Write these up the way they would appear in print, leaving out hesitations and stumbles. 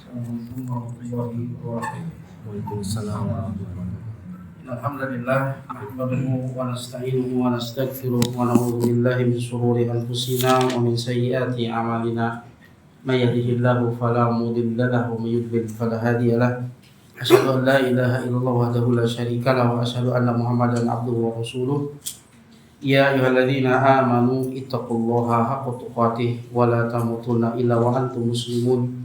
Assalamualaikum warahmatullahi wabarakatuh. Waalaikumsalam warahmatullahi wabarakatuh. Alhamdulillah, nahmaduhu wa nasta'inuhu wa nastaghfiruh wa na'udzu billahi min shururi anfusina wa min sayyiati a'malina. May yahdihillahu fala mudilla lahu wa may yudlil fala hadiya lahu. Asyhadu an la ilaha illallah wahdahu la syarika lahu wa asyhadu anna Muhammadan abduhu wa rasuluh. Ya ayyuhalladzina amanu ittaqullaha haqqa tuqatih wa la tamutunna illa wa antum muslimun.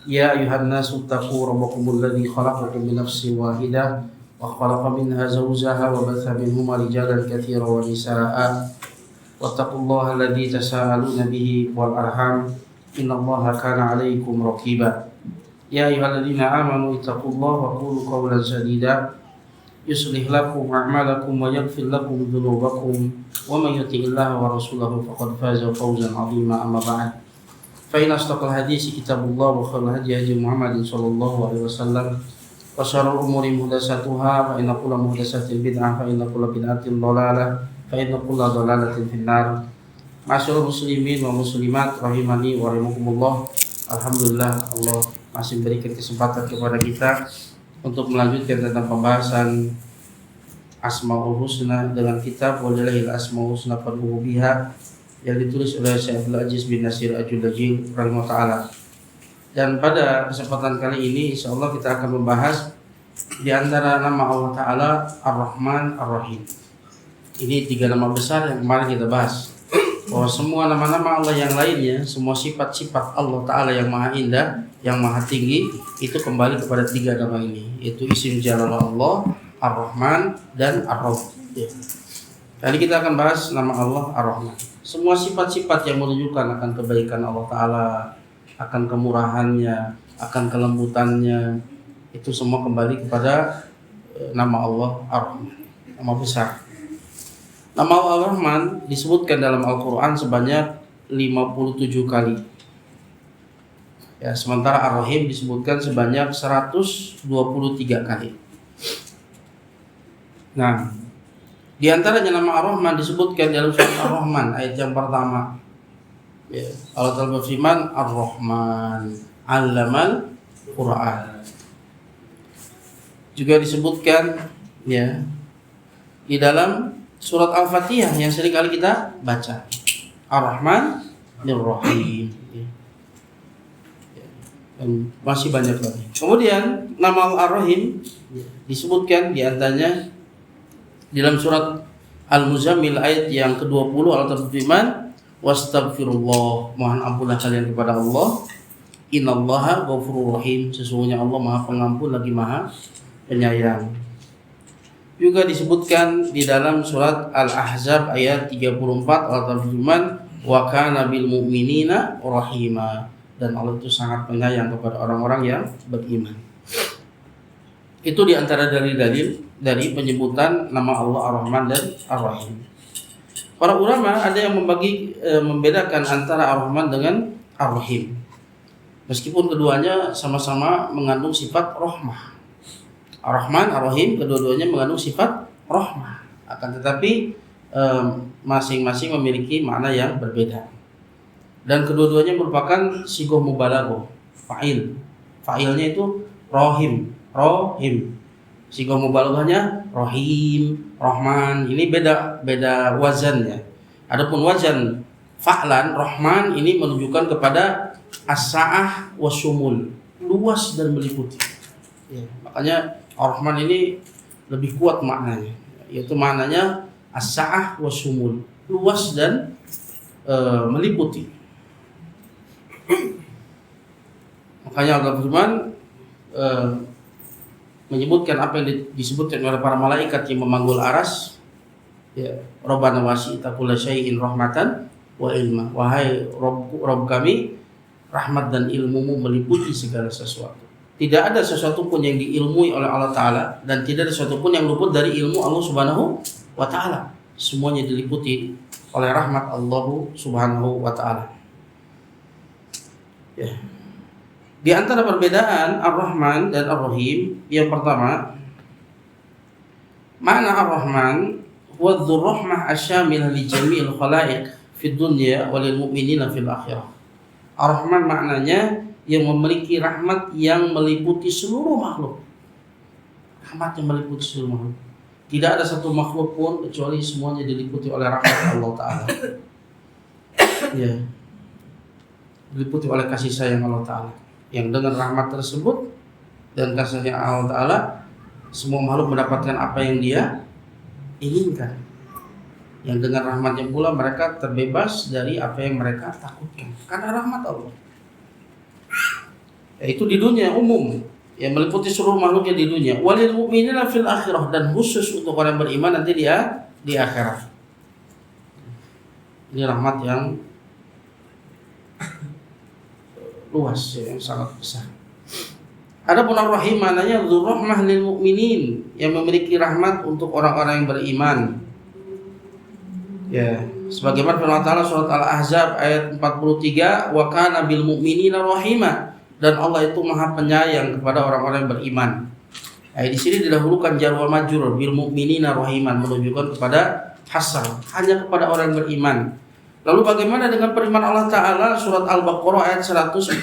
Ya ayuhan nasu taqu rabbakumul ladzi khalaqakum min nafsin wahidah wa khalaqa minha zawjaha wa batha minhuma rijalan katsiran wa nisaa'a wattaqullaha alladzi tasaaluna bihi wal arham innallaha kana 'alaikum raqiba. Ya ayyuhalladzina amanu ittaqullaha wa qulu qawlan sadida yuslih lakum a'malakum wa yaghfir lakum dhunubakum wa may yuti'illaha wa rasulahu faqad faza fawzan 'azima amma ba'd. فإن أصدق الحديث كتاب الله وخير الهدي هدي محمد صلى الله عليه وسلم وشر الأمور محدثاتها فإن كل محدثة بدعة فإن كل بدعة ضلالة فإن كل ضلالة في النار. Masyaallah muslimin wa muslimat rahimani wa rahimakumullah. Alhamdulillah Allah masih berikan kesempatan kepada kita untuk melanjutkan tentang pembahasan Asmaul Husna dengan kitab Walillahil Asmaul Husna fad'uhu biha yang ditulis oleh Syekh Abdul Aziz bin Nasir Al-Julaji rahimahullah ta'ala. Dan pada kesempatan kali ini insyaallah kita akan membahas di antara nama Allah Ta'ala Ar-Rahman Ar-Rahim. Ini 3 nama besar yang kemarin kita bahas, bahwa semua nama-nama Allah yang lainnya, semua sifat-sifat Allah Ta'ala yang maha indah, yang maha tinggi, itu kembali kepada 3 nama ini, yaitu isim jalalah Allah, Ar-Rahman, dan Ar-Rahim. Kali kita akan bahas nama Allah Ar-Rahman. Semua sifat-sifat yang menunjukkan akan kebaikan Allah Ta'ala, akan kemurahannya, akan kelembutannya, itu semua kembali kepada nama Allah Ar-Rahman, nama besar. Nama Allah Ar-Rahman disebutkan dalam Al-Quran sebanyak 57 kali. Ya, sementara Ar-Rahim disebutkan sebanyak 123 kali. Nah, di antaranya nama Ar-Rahman disebutkan dalam surat Ar-Rahman ayat yang pertama. Ya, Allah Ta'ala berfirman Ar-Rahman 'allamal Qur'an. Juga disebutkan ya di dalam surat Al-Fatihah yang sering kali kita baca. Ar-Rahman Ar-Rahim. Dan masih banyak lagi. Kemudian nama Ar-Rahim disebutkan di antaranya di dalam surat Al-Muzammil ayat yang ke-20 Allah berfirman wastaghfirullah, mohon ampunlah kalian kepada Allah, innallaha ghafurur rahim, sesungguhnya Allah maha pengampun lagi maha penyayang. Juga disebutkan di dalam surat Al-Ahzab ayat 34 Allah berfirman wa kana bil mu'minina rahima, dan Allah itu sangat penyayang kepada orang-orang yang beriman. Itu di antara dalil-dalil dari penyebutan nama Allah Ar-Rahman dan Ar-Rahim. Para ulama ada yang membedakan antara Ar-Rahman dengan Ar-Rahim, meskipun keduanya sama-sama mengandung sifat rahmah. Ar-Rahman, Ar-Rahim, kedua-duanya mengandung sifat rahmah. Akan tetapi masing-masing memiliki makna yang berbeda. Dan kedua-duanya merupakan sigoh mubalaghah, fa'il. Fa'ilnya itu Rahim. Sigoh mubalaghahnya Rahim, Rahman. Ini beda wazannya. Adapun wazan fa'lan Rahman ini menunjukkan kepada as-sa'ah wasyumul, luas dan meliputi. Ya, makanya Ar-Rahman ini lebih kuat maknanya, yaitu maknanya as-sa'ah wasyumul, luas dan meliputi. Makanya Allah berfirman menyebutkan apa yang disebutkan oleh para malaikat yang memanggul aras, ya, Rabbana wasi'ta kulla syai'in rahmatan wa ilma, wahai Rabb kami, rahmat dan ilmumu meliputi segala sesuatu. Tidak ada sesuatu pun yang diilmui oleh Allah Ta'ala, dan tidak ada sesuatu pun yang luput dari ilmu Allah Subhanahu wa Ta'ala. Semuanya diliputi oleh rahmat Allah Subhanahu wa Ta'ala. Ya. Di antara perbedaan Ar-Rahman dan Ar-Rahim, yang pertama, makna Ar-Rahman huwa dzur-rahmah asyamilah li jami'il khalaiq fid dunya wa lil mu'minina fil akhirah. Ar-Rahman maknanya yang memiliki rahmat yang meliputi seluruh makhluk. Rahmat yang meliputi seluruh makhluk. Tidak ada satu makhluk pun kecuali semuanya diliputi oleh rahmat Allah Ta'ala. Ya, diliputi oleh kasih sayang Allah Ta'ala. Yang dengan rahmat tersebut dan kasih sayang Allah Ta'ala, semua makhluk mendapatkan apa yang dia inginkan. Yang dengan rahmatnya pula mereka terbebas dari apa yang mereka takutkan karena rahmat Allah. Yaitu di dunia umum, yang meliputi seluruh makhluknya di dunia. Walil mu'minina fil akhirah, dan khusus untuk orang beriman nanti dia di akhirat. Ini rahmat yang luas, yang sangat besar. Adapun ar-rahim maknanya dzurrahmah lil mu'minin, yang memiliki rahmat untuk orang-orang yang beriman. Ya, sebagaimana firman Allah surat Al-Ahzab ayat 43, wa kana bil mu'minina rahima, dan Allah itu Maha penyayang kepada orang-orang yang beriman. Nah, di sini didahulukan jar wal majrur bil mu'minina rahiman, menunjukkan kepada hasar, hanya kepada orang yang beriman. Lalu bagaimana dengan firman Allah Ta'ala surat Al-Baqarah ayat 143,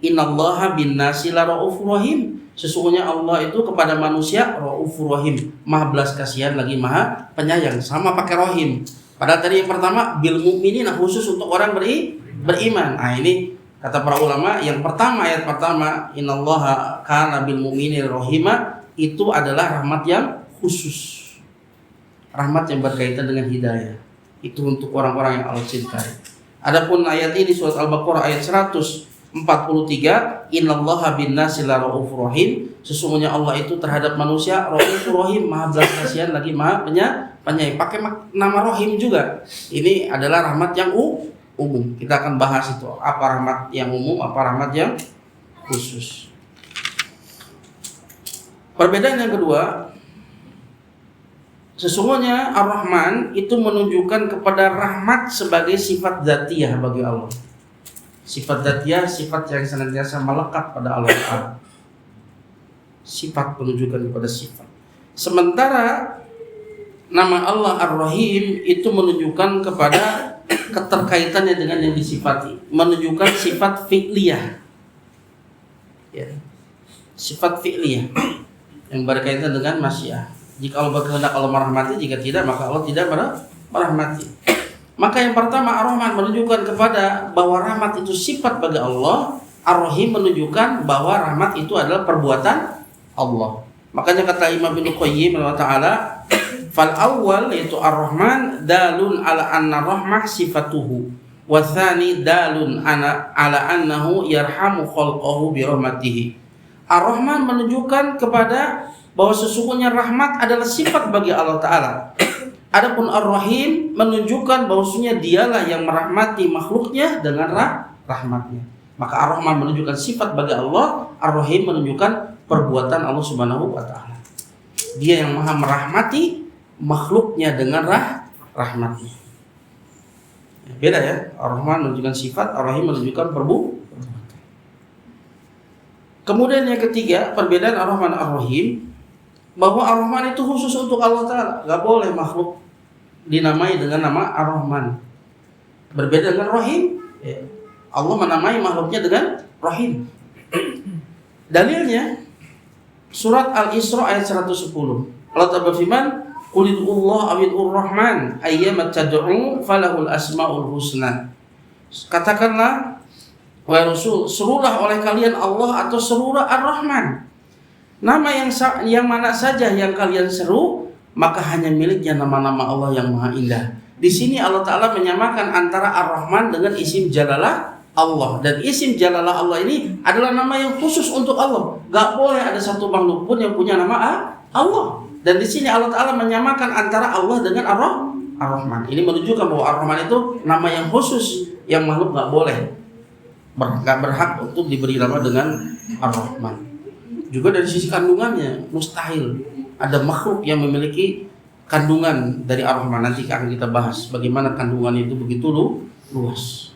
innallaha bin nasi la raufur rahim, sesungguhnya Allah itu kepada manusia raufur rahim, maha belas kasihan lagi maha penyayang, sama pakai rahim. Padahal tadi yang pertama bil mu'minina, khusus untuk orang beriman. Nah, ini kata para ulama, yang pertama, ayat pertama innallaha kana bil mu'minina rahima, itu adalah rahmat yang khusus, rahmat yang berkaitan dengan hidayah. Itu untuk orang-orang yang Allah cintai. Adapun ayat ini surat Al-Baqarah ayat 143, innallaha bin nasi la raufur rahim, sesungguhnya Allah itu terhadap manusia raufur rahim, maha belas kasihan lagi maha penyayang. Pakai nama rahim juga. Ini adalah rahmat yang umum. Kita akan bahas itu, apa rahmat yang umum, apa rahmat yang khusus. Perbedaan yang kedua, sesungguhnya Ar-Rahman itu menunjukkan kepada rahmat sebagai sifat dzatiyah bagi Allah. Sifat dzatiyah, sifat yang senantiasa melekat pada Allah Ta'ala. Sifat menunjukkan kepada sifat. Sementara nama Allah Ar-Rahim itu menunjukkan kepada keterkaitannya dengan yang disifati, menunjukkan sifat fi'liyah. Ya. Sifat fi'liyah yang berkaitan dengan masyiah. Jika Allah berkehendak Allah merahmati, jika tidak maka Allah tidak merahmati. Maka yang pertama Ar-Rahman menunjukkan kepada bahwa rahmat itu sifat bagi Allah. Ar-Rahim menunjukkan bahwa rahmat itu adalah perbuatan Allah. Makanya kata Imam Ibnu Qayyim Ta'ala, fal awwal yaitu Ar-Rahman dalun ala anna rahmah sifatuhu, wa tsani dalun ala annahu yarhamu khalqahu bi rahmatihi. Ar-Rahman menunjukkan kepada bahwa sesungguhnya rahmat adalah sifat bagi Allah Ta'ala. Adapun Ar-Rahim menunjukkan bahwasanya dialah yang merahmati makhluknya dengan rahmatnya. Maka Ar-Rahman menunjukkan sifat bagi Allah, Ar-Rahim menunjukkan perbuatan Allah Subhanahu wa Ta'ala. Dia yang maha merahmati makhluknya dengan rahmatnya. Beda ya, Ar-Rahman menunjukkan sifat, Ar-Rahim menunjukkan perbuatan. Kemudian yang ketiga, perbedaan Ar-Rahman Ar-Rahim, bahwa Ar-Rahman itu khusus untuk Allah Ta'ala. Gak boleh makhluk dinamai dengan nama Ar-Rahman. Berbeda dengan Rahim, Allah menamai makhluknya dengan Rahim. Dalilnya surat Al-Isra ayat 110. Allah Ta'ala berfirman, qulillah awid'ur rahman ayyamat tad'u falahul asma'ul husna. Katakanlah wahai Rasul, serulah oleh kalian Allah atau serulah Ar-Rahman. Nama yang mana saja yang kalian seru, maka hanya miliknya nama-nama Allah yang maha indah. Di sini Allah Ta'ala menyamakan antara Ar-Rahman dengan isim jalalah Allah. Dan isim jalalah Allah ini adalah nama yang khusus untuk Allah. Gak boleh ada satu makhluk pun yang punya nama Allah. Dan di sini Allah Ta'ala menyamakan antara Allah dengan Ar-Rahman. Ini menunjukkan bahwa Ar-Rahman itu nama yang khusus, yang makhluk gak boleh, gak berhak untuk diberi nama dengan Ar-Rahman. Juga dari sisi kandungannya mustahil ada makhluk yang memiliki kandungan dari Ar-Rahman. Nanti akan kita bahas bagaimana kandungan itu begitu luas.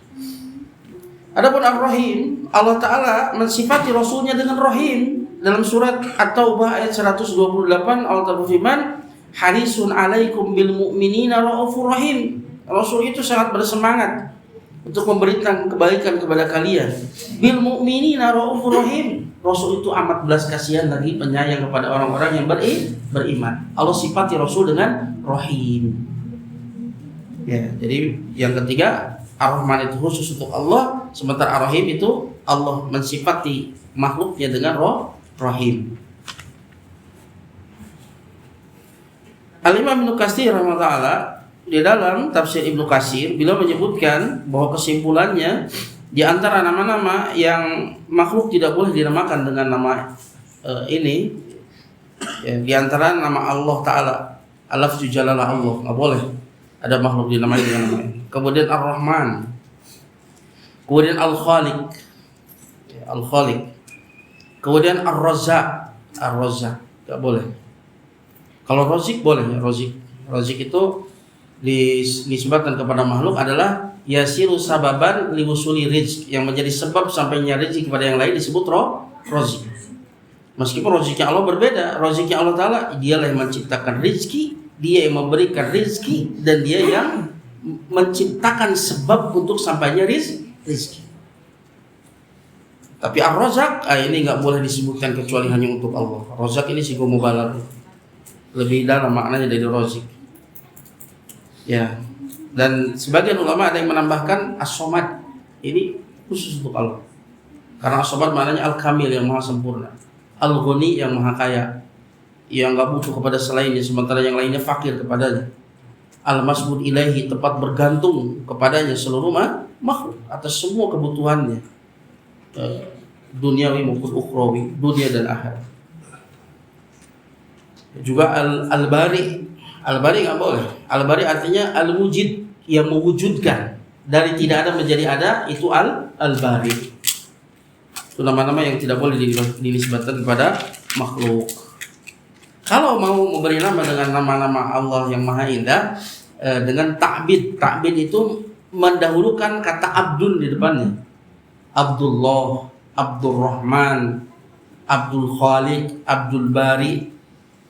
Adapun Ar-Rahim, Allah Ta'ala mensifati Rasulnya dengan Rahim. Dalam surat At-Taubah ayat 128 Allah Ta'ala berfirman, harisun alaikum bil mu'minina raufur rahim. Rasul itu sangat bersemangat untuk memberikan kebaikan kepada kalian. Bil mu'minina raufur rahim. Rasul itu amat belas kasihan lagi penyayang kepada orang-orang yang beriman. Allah sifati Rasul dengan rahim. Ya, jadi yang ketiga, Ar-Rahman itu khusus untuk Allah, sementara Ar-Rahim itu Allah mensifati makhluknya dengan rahim. Al-Imam Ibnu Katsir rahimahullah di dalam tafsir Ibnu Katsir beliau menyebutkan bahwa kesimpulannya di antara nama-nama yang makhluk tidak boleh dinamakan dengan nama ini ya, di antara nama Allah Ta'ala al-lafzu jalalah Allah, nggak boleh ada makhluk dinamai dengan nama ini. Kemudian Ar-Rahman, kemudian Al-Khaliq ya, Al-Khaliq, kemudian Ar-Razzaq, Ar-Razzaq nggak boleh. Kalau Razik boleh ya, Razik itu disebutkan kepada makhluk adalah yasiru sababan liwusuli rizq, yang menjadi sebab sampainya rezeki kepada yang lain disebut Razik. Meskipun rezeki Allah berbeda, rezeki Allah Ta'ala dialah yang menciptakan rezeki, dia yang memberikan rezeki, dan dia yang menciptakan sebab untuk sampainya rezeki. Tapi Ar-Razzaq ini nggak boleh disebutkan kecuali hanya untuk Allah. Razzaq ini sigo mubalagh, lebih dalam maknanya dari Razik. Ya, dan sebagian ulama ada yang menambahkan As-Somad, ini khusus untuk Allah. Karena As-Somad maknanya Al-Kamil, yang maha sempurna, Al-Ghani, yang maha kaya, yang enggak butuh kepada selainnya, sementara yang lainnya fakir kepadanya. Al-Masbud Ilaihi, tempat bergantung kepadanya seluruh makhluk atas semua kebutuhannya, duniawi maupun ukhrawi, dunia dan akhirat. Juga Al-Bari. Al-Bari nggak boleh. Al-Bari artinya Al-Mujid, yang mewujudkan dari tidak ada menjadi ada, itu Al-Bari. Itu nama-nama yang tidak boleh dinisbatkan kepada makhluk. Kalau mau memberi nama dengan nama-nama Allah yang maha indah dengan ta'bid. Ta'bid itu mendahulukan kata Abdul di depannya. Abdullah, Abdurrahman, Abdul Khaliq, Abdul Bari,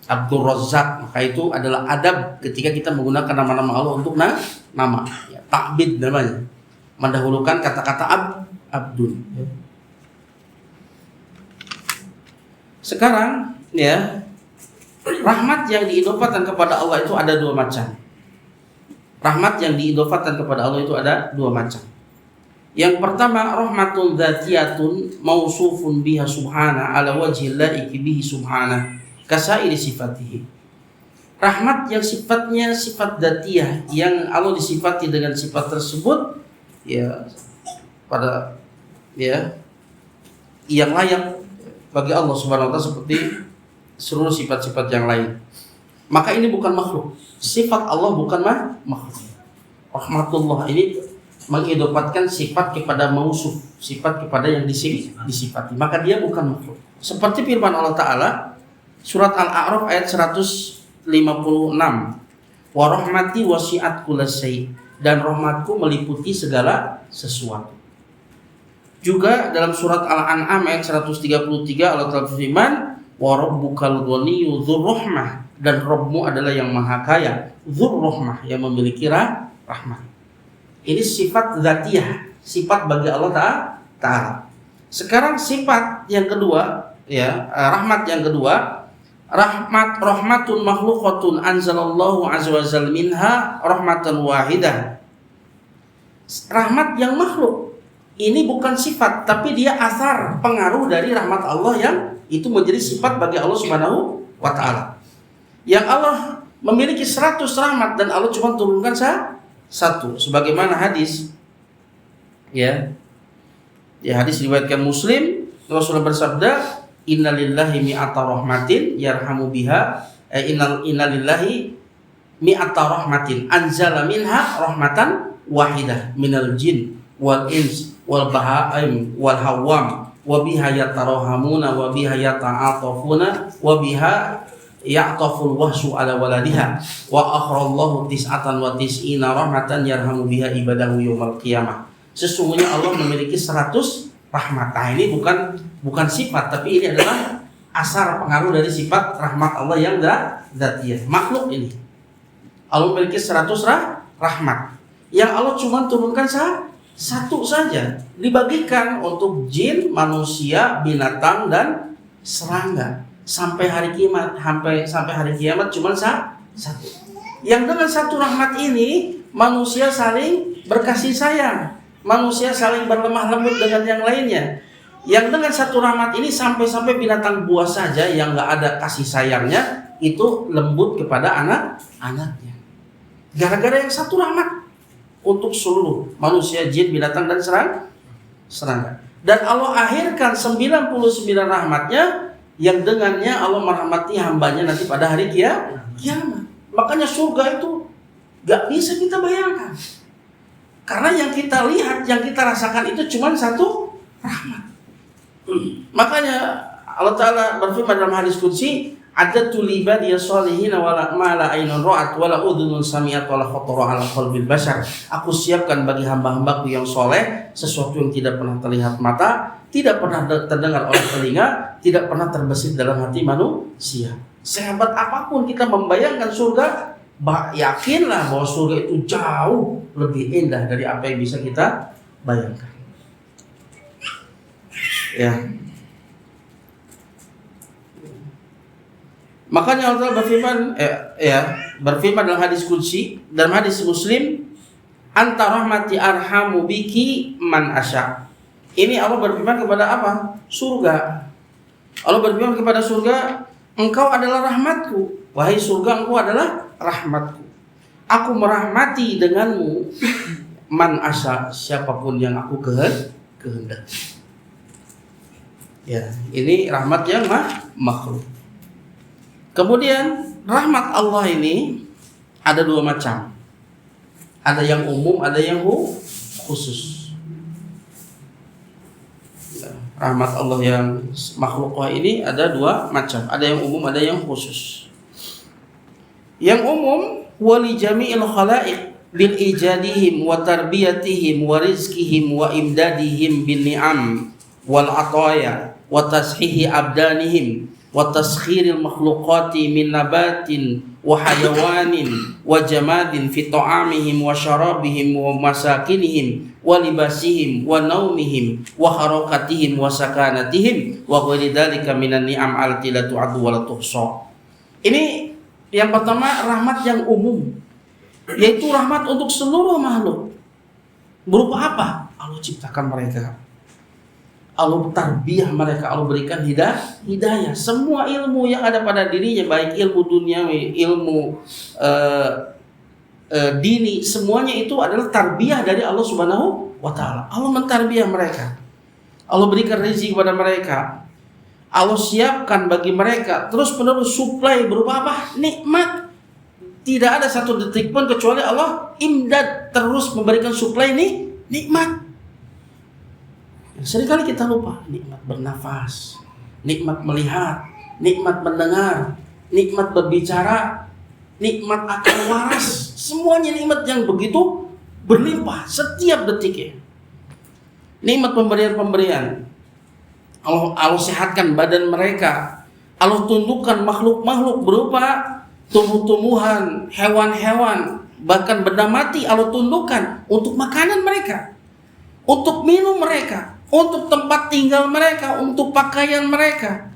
Abdul Razzaq, maka itu adalah adab ketika kita menggunakan nama-nama Allah untuk nama. Ya, ta'bid namanya, mendahulukan kata-kata Abdul. Sekarang ya, rahmat yang diidhofatkan kepada Allah itu ada dua macam. Rahmat yang diidhofatkan kepada Allah itu ada dua macam. Yang pertama, rahmatun dzatiyatun mausufun biha subhana ala wajhil laiki bihi subhana kasairi sifatihi. Rahmat yang sifatnya sifat dzatiyah, yang Allah disifati dengan sifat tersebut ya pada ya yang layak bagi Allah Subhanahu wa taala seperti seluruh sifat-sifat yang lain. Maka ini bukan makhluk. Sifat Allah bukan makhluk. Rahmatullah ini mengidhofatkan sifat kepada mausuf, sifat kepada yang disifati. Maka dia bukan makhluk. Seperti firman Allah Ta'ala surat Al-A'raf ayat 156. Wa rahmati wasi'at kullasyai, dan rahmatku meliputi segala sesuatu. Juga dalam surat Al-An'am ayat 133 Allah Ta'ala berfirman, wa rabbukal ghaniyyu dzur rahmah, dan Rabbmu adalah yang maha kaya, dzur rahmah, yang memiliki rahmat. Ini sifat dzatiyah, sifat bagi Allah Ta'ala. Sekarang sifat yang kedua ya, rahmat yang kedua, rahmatun makhlukatun anzalallahu azza wa jalla minha rahmatan wahidah. Rahmat yang makhluk ini bukan sifat, tapi dia asar, pengaruh dari rahmat Allah yang itu menjadi sifat bagi Allah Subhanahu wa taala. Yang Allah memiliki 100 rahmat dan Allah cuma turunkan satu, sebagaimana hadis ya. Ya, hadis riwayatkan Muslim, Rasulullah bersabda, innalillahi mi'ata rahmatin yarhamu biha innalillahi mi'ata rahmatin anzala minha rahmatan wahidah minal jin wal ins wal bahaim wal hawam wa biha yatarahamuna wa biha yata'atafuna wa biha ya'taful wahsu ala waladiha wa akhrallahu tis'atan wa tis'ina rahmatan yarhamu biha ibadahu yawmal qiyamah. Sesungguhnya Allah memiliki 100 rahmat. Nah, ini bukan sifat, tapi ini adalah asar, pengaruh dari sifat rahmat Allah yang dzatiyah. Makhluk ini Allah memiliki 100 rahmat. Yang Allah cuma turunkan satu saja, dibagikan untuk jin, manusia, binatang dan serangga. Sampai hari kiamat, sampai hari kiamat cuma satu. Yang dengan satu rahmat ini manusia saling berkasih sayang, manusia saling berlemah lembut dengan yang lainnya. Yang dengan satu rahmat ini sampai-sampai binatang buas saja yang nggak ada kasih sayangnya itu lembut kepada anak-anaknya. Gara-gara yang satu rahmat untuk seluruh manusia, jin, binatang dan serangga. Dan Allah akhirkan 99 rahmatnya yang dengannya Allah merahmati hambanya nanti pada hari kiamat. Makanya surga itu gak bisa kita bayangkan. Karena yang kita lihat, yang kita rasakan itu cuma satu rahmat. Makanya Allah Ta'ala berfirman dalam hadis qudsi, "Adatu li ibadiy shalihin wala ma la ainun ra'at wala udhunun sami'at wala khatara 'ala qalbil bashar." Aku siapkan bagi hamba-hambaku yang soleh sesuatu yang tidak pernah terlihat mata, tidak pernah terdengar oleh telinga, tidak pernah terbesit dalam hati manusia. Sehebat apapun kita membayangkan surga, yakinlah bahwa surga itu jauh lebih indah dari apa yang bisa kita bayangkan. Ya. Makanya Allah berfirman dalam hadis qudsi, dalam hadis Muslim, "Anta rahmati arhamu biki man asya." Ini Allah berfirman kepada apa? Surga. Allah berfirman kepada surga, "Engkau adalah rahmatku, wahai surga, engkau adalah rahmatku. Aku merahmati denganmu man asya, siapapun yang aku kehendaki." Ya, ini rahmat yang makhluk. Kemudian rahmat Allah ini ada dua macam. Ada yang umum, ada yang khusus. Rahmat Allah yang makhluk ini ada dua macam. Ada yang umum, ada yang khusus. Yang umum, wali jami'il khalaiq bil ijadihim wa tarbiyatihim wa rizkihim wa imdadihim bin ni'am wal ataya wa tashihi abdanihim wa taskhiril makhluqati min nabatin wa hayawanin wa jamadin fi ta'amihim wa syarabihim wa masakinihim wa libasihim wa naumihim wa harakatihim wa sakanatihim wa ghairi dzalika minan ni'am allati la tu'addu wa la tuhsa. Ini yang pertama, rahmat yang umum, yaitu rahmat untuk seluruh makhluk. Berupa apa? Allah ciptakan mereka, Allah tarbiyah mereka, Allah berikan hidayah. Semua ilmu yang ada pada dirinya, baik ilmu duniawi, ilmu dini, semuanya itu adalah tarbiyah dari Allah Subhanahu wa Ta'ala. Allah mentarbiyah mereka, Allah berikan rezeki kepada mereka, Allah siapkan bagi mereka terus menerus supply berupa apa? Nikmat. Tidak ada satu detik pun kecuali Allah imdad, terus memberikan supply nikmat. Seringkali kita lupa nikmat bernafas, nikmat melihat, nikmat mendengar, nikmat berbicara, nikmat akal waras. Semuanya nikmat yang begitu berlimpah setiap detiknya. Nikmat pemberian-pemberian. Allah sehatkan badan mereka. Allah tundukkan makhluk-makhluk berupa tumbuh-tumbuhan, hewan-hewan, bahkan benda mati Allah tundukkan untuk makanan mereka, untuk minum mereka, untuk tempat tinggal mereka, untuk pakaian mereka,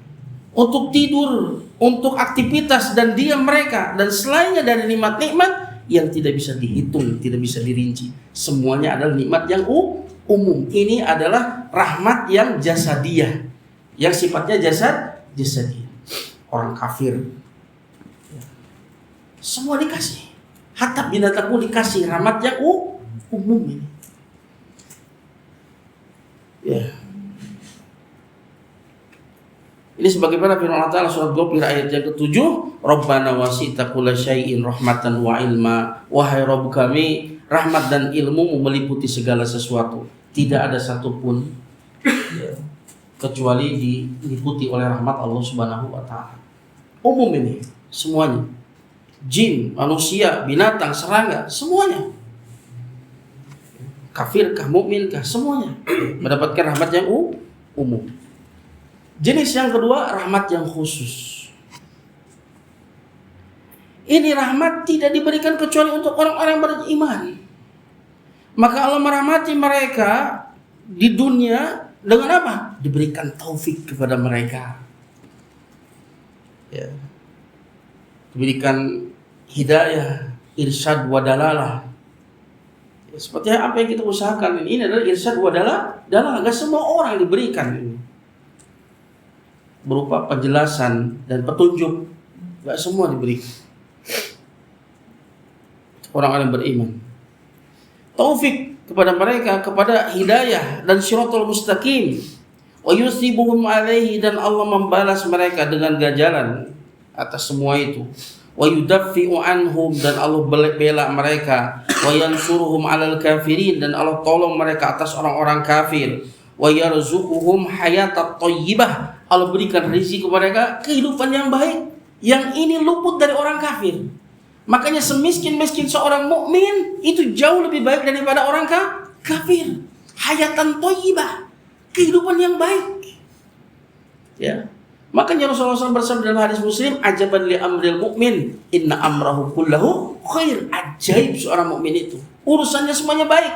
untuk tidur, untuk aktivitas dan diam mereka, dan selainnya dari nikmat-nikmat yang tidak bisa dihitung, tidak bisa dirinci. Semuanya adalah nikmat yang umum. Ini adalah rahmat yang jasadiyah, yang sifatnya jasadiyah. Orang kafir semua dikasih, hatta binatang pun dikasih rahmat yang umum ini. Ya. Ini sebagaimana firman Allah Ta'ala surat Ghafir ayat yang ke-7, Rabbana wasi'ta kulla syai'in rahmatan wa ilma. Wahai Rabb kami, rahmat dan ilmu meliputi segala sesuatu. Tidak ada satupun kecuali diliputi oleh rahmat Allah Subhanahu wa Ta'ala. Umum ini semuanya. Jin, manusia, binatang, serangga, semuanya. Kafirkah, mukminkah, semuanya mendapatkan rahmat yang umum. Jenis yang kedua, rahmat yang khusus. Ini rahmat tidak diberikan kecuali untuk orang-orang beriman. Maka Allah merahmati mereka di dunia dengan apa? Diberikan taufik kepada mereka. Ya. Diberikan hidayah, irsyad wa dalalah. Ya, seperti apa yang kita usahakan ini adalah irsyad wa dalalah. Enggak semua orang diberikan ini. Berupa penjelasan dan petunjuk, enggak semua diberikan. Orang-orang beriman. Taufik kepada mereka, kepada hidayah dan siratal mustaqim. Wa yusibuhum alaihi, dan Allah membalas mereka dengan ganjaran atas semua itu. Wa yudaffi'u anhum, dan Allah bela mereka. Wa yansuruhum alal kafirin, dan Allah tolong mereka atas orang-orang kafir. Wa yarzuquhum hayatat thayyibah, Allah berikan rezeki kepada mereka kehidupan yang baik. Yang ini luput dari orang kafir. Makanya semiskin-miskin seorang mukmin itu jauh lebih baik daripada orang kafir. Hayatan thayyibah, kehidupan yang baik. Ya. Makanya Rasulullah SAW bersabda dalam hadis Muslim, ajaban li amril mukmin, inna amrahu kullahu khair. Ajaib seorang mukmin itu, urusannya semuanya baik.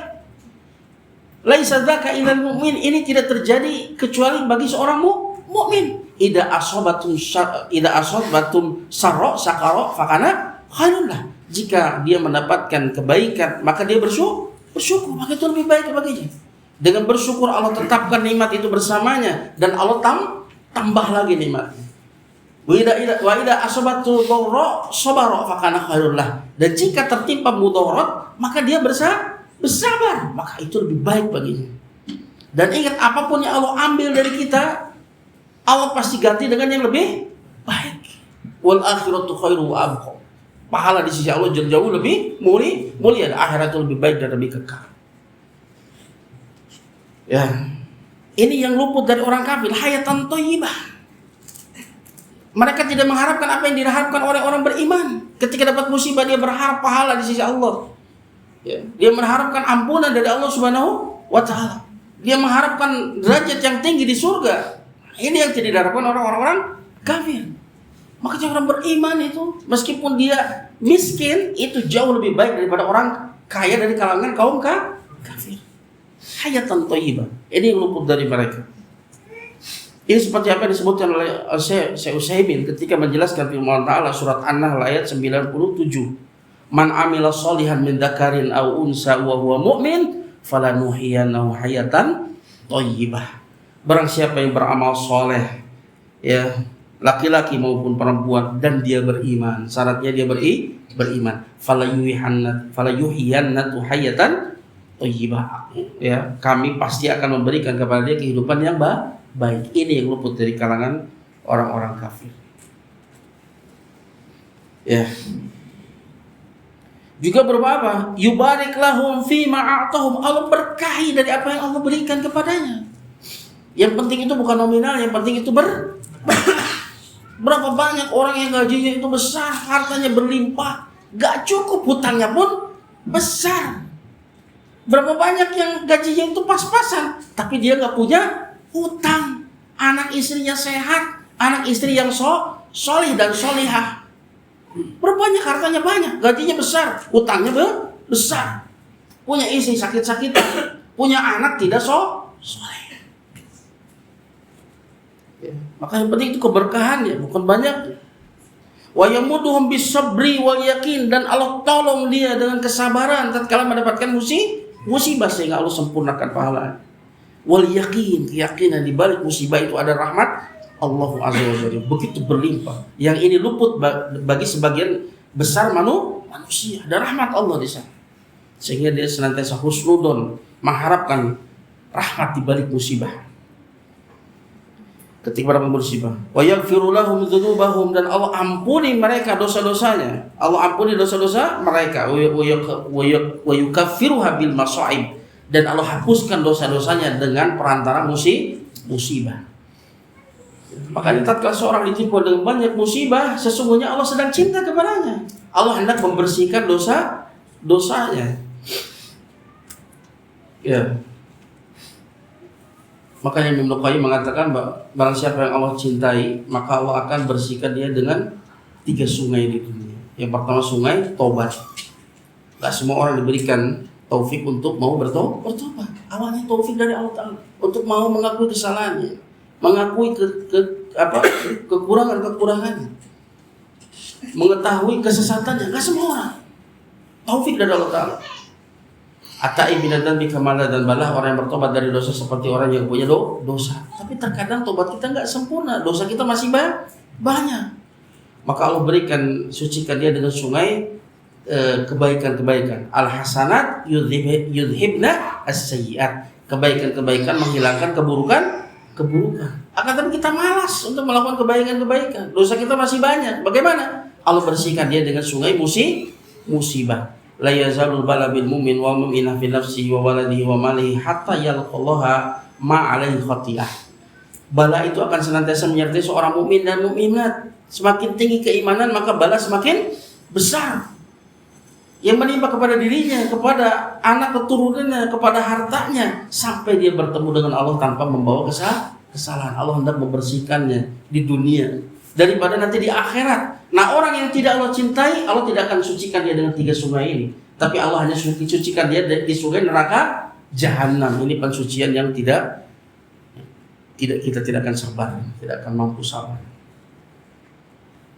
Laisa dzaka ilal mukmin, ini tidak terjadi kecuali bagi seorang mukmin. Idza asabatum sarra sakara fakana khairullah. Jika dia mendapatkan kebaikan, maka dia bersyukur, maka itu lebih baik baginya. Dengan bersyukur Allah tetapkan nikmat itu bersamanya, dan Allah tambah lagi nikmatnya. Wa idza asabatu dharra sabara fakana khairullah. Dan jika tertimpa mudarat, maka dia bersabar, maka itu lebih baik baginya. Dan ingat, apapun yang Allah ambil dari kita, Allah pasti ganti dengan yang lebih baik. Wal akhiratu khairu wa abqa. Pahala di sisi Allah jauh lebih mulia. Akhirat itu lebih baik dan lebih kekal. Ya. Ini yang luput dari orang kafir, hayatan thayyibah. Mereka tidak mengharapkan apa yang diharapkan oleh orang beriman. Ketika dapat musibah, dia berharap pahala di sisi Allah. Ya. Dia mengharapkan ampunan dari Allah Subhanahu wa Ta'ala. Dia mengharapkan derajat yang tinggi di surga. Ini yang tidak diharapkan orang-orang kafir. Makanya orang beriman itu, meskipun dia miskin, itu jauh lebih baik daripada orang kaya dari kalangan kaum kafir. Hayatan thayyibah. Ini yang luput dari mereka. Ini seperti apa yang disebutkan oleh Syekh Utsaimin ketika menjelaskan firman Allah Ta'ala surat An-Nahl ayat 97. Man amila sholihan min dzakarin aw unsa wa huwa mu'min falanuhyiyannahu hayatan thayyibah. Barang siapa yang beramal soleh, ya, laki-laki maupun perempuan, dan dia beriman, syaratnya dia beriman, falayuhiyannatu hayatan thayyibah, ya, kami pasti akan memberikan kepada dia kehidupan yang baik. Ini yang luput dari kalangan orang-orang kafir. Ya. Juga berupa apa? Yubarik lahum fi ma a'tahum, Allah berkahi dari apa yang Allah berikan kepadanya. Yang penting itu bukan nominal, yang penting itu berapa banyak orang yang gajinya itu besar, hartanya berlimpah, gak cukup, hutangnya pun besar. Berapa banyak yang gajinya itu pas-pasan, tapi dia gak punya hutang. Anak istrinya sehat, anak istri yang solih dan solihah. Berapa banyak hartanya banyak, gajinya besar, hutangnya besar. Punya istri sakit-sakitan, punya anak tidak soleh. Ya. Maka yang penting itu keberkahan, ya, bukan banyak. Wa yamuduhum bisabri wal yakin, dan Allah tolong dia dengan kesabaran tatkala mendapatkan musibah sehingga Allah sempurnakan pahala. Wal yakin, keyakinan di balik musibah itu ada rahmat Allah Azza wa Jalla, begitu berlimpah. Yang ini luput bagi sebagian besar manusia. Ada rahmat Allah di sana, sehingga dia senantiasa husnudon, mengharapkan rahmat di balik musibah. Ketika mereka musibah, wa yaghfiru lahum dzunubahum, dan Allah ampuni mereka dosa-dosanya. Allah ampuni dosa-dosa mereka, wa yukaffiruha bil masa'ib, dan Allah hapuskan dosa-dosanya dengan perantara musibah. Makanya tatkala seorang ditimpa dengan banyak musibah, sesungguhnya Allah sedang cinta kepadanya. Allah hendak membersihkan dosanya. Ya. Makanya Ibnu Qayyim mengatakan, barang siapa yang Allah cintai, maka Allah akan bersihkan dia dengan 3 sungai di dunia. Yang pertama sungai tobat. Gak semua orang diberikan taufik untuk mau bertobat. Awalnya taufik dari Allah Ta'ala untuk mau mengakui kesalahannya, mengakui kekurangannya, mengetahui kesesatannya. Gak semua orang. Taufik dari Allah Ta'ala. Atai binatan bikamala, dan balah orang yang bertobat dari dosa seperti orang yang punya dosa. Tapi terkadang tobat kita nggak sempurna, dosa kita masih banyak. Maka Allah berikan, sucikan dia dengan sungai kebaikan-kebaikan. Al-hasanat yudhibna as-sayyi'at. Kebaikan-kebaikan menghilangkan keburukan. Akan tapi kita malas untuk melakukan kebaikan-kebaikan. Dosa kita masih banyak. Bagaimana? Allah bersihkan dia dengan sungai musibah. La yazalul bala bil mu'min wa mu'minah fi nafsihi wa waladihi wa malihi hatta yalqallaha ma alaihi khati'ah. Bala itu akan senantiasa menyertai seorang mukmin dan mukminat. Semakin tinggi keimanan maka bala semakin besar yang menimpa kepada dirinya, kepada anak keturunannya, kepada hartanya, sampai dia bertemu dengan Allah tanpa membawa kesalahan. Allah hendak membersihkannya di dunia daripada nanti di akhirat. Nah, orang yang tidak Allah cintai, Allah tidak akan sucikan dia dengan 3 sungai ini. Tapi Allah hanya sucikan dia di sungai neraka Jahanam. Ini pensucian yang kita tidak akan sabar, tidak akan mampu sabar.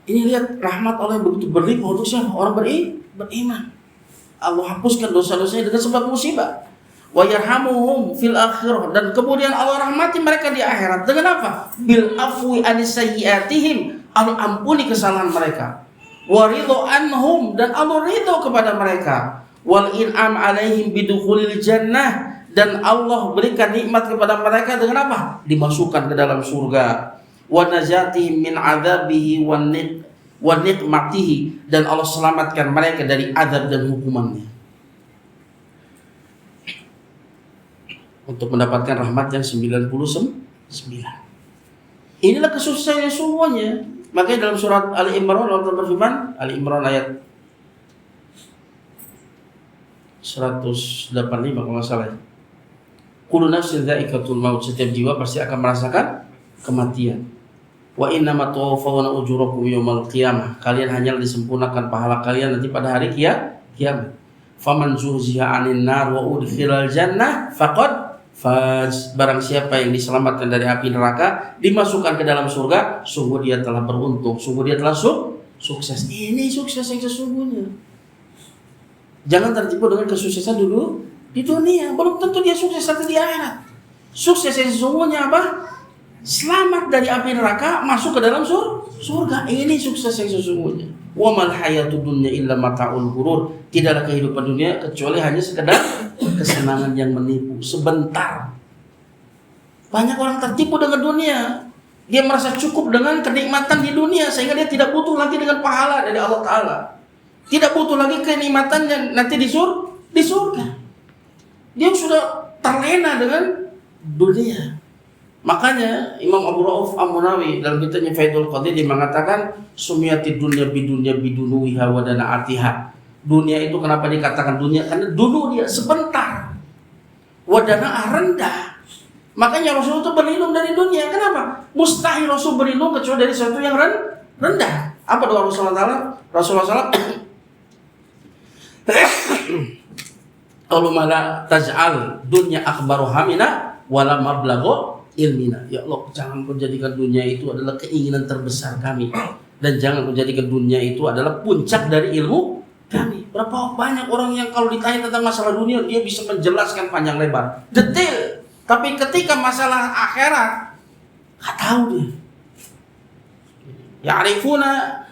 Ini lihat rahmat Allah yang begitu berlimpah untuk siapa? Orang beriman. Allah hapuskan dosa-dosanya dengan sebab musibah. Wa yarhamuhum fil akhirah, dan kemudian Allah rahmati mereka di akhirat dengan apa? Bil afwi anis sayyiatihim, Allah ampuni kesalahan mereka. Wa ridho anhum, dan Allah ridho kepada mereka. Wal in'am alaihim bidukhulil jannah, dan Allah berikan nikmat kepada mereka dengan apa? Dimasukkan ke dalam surga. Wa najatihim min adzabihi wa nikmatihi, dan Allah selamatkan mereka dari azab dan hukumannya. Untuk mendapatkan rahmat yang 99. Inilah kesuksesan semuanya. Makanya dalam surat Ali Imran Allah berfirman, Ali Imran ayat 185 kalau nggak salah. Kullu nafsin dha'iqatul maut, setiap jiwa pasti akan merasakan kematian. Wa innama tuwaffawna ujurakum yaumal qiyamah, kalian hanyalah disempurnakan pahala kalian nanti pada hari kiamat. Faman zuhziha 'anil nar wa udkhilal jannah faqad faz, barang siapa yang diselamatkan dari api neraka, dimasukkan ke dalam surga, sungguh dia telah beruntung, sungguh dia telah sukses. Ini sukses yang sesungguhnya. Jangan tertipu dengan kesuksesan dulu di dunia, belum tentu dia sukses nanti di akhirat. Sukses yang sesungguhnya apa? Selamat dari api neraka, masuk ke dalam surga. Ini sukses yang sesungguhnya. Wa mal hayatud dunya illa mata'ul ghurur, tidaklah kehidupan dunia kecuali hanya sekedar kesenangan yang menipu sebentar. Banyak orang tertipu dengan dunia. Dia merasa cukup dengan kenikmatan di dunia sehingga dia tidak butuh lagi dengan pahala dari Allah Ta'ala. Tidak butuh lagi kenikmatan yang nanti di surga. Dia sudah terlena dengan dunia. Makanya Imam Abu Rauf Al-Munawi dalam kitabnya Faidul Qadir dia mengatakan sumiyatid dunya bidunuha wa dana'atiha. Dunia itu kenapa dikatakan dunia? Karena dulu dia sebentar. Wa dana'ah rendah. Makanya Rasul itu berlindung dari dunia. Kenapa? Mustahil Rasul berlindung kecuali dari sesuatu yang rendah. Apa doa Rasulullah SAW? Allahumma la taj'al dunya akbaru hamina wala mablagho ilmina. Ya Allah, jangan kau jadikan dunia itu adalah keinginan terbesar kami, dan jangan kau jadikan dunia itu adalah puncak dari ilmu kami. Berapa banyak orang yang kalau ditanya tentang masalah dunia dia bisa menjelaskan panjang lebar, detail, tapi ketika masalah akhirat nggak tahu dia. Ya'rifuna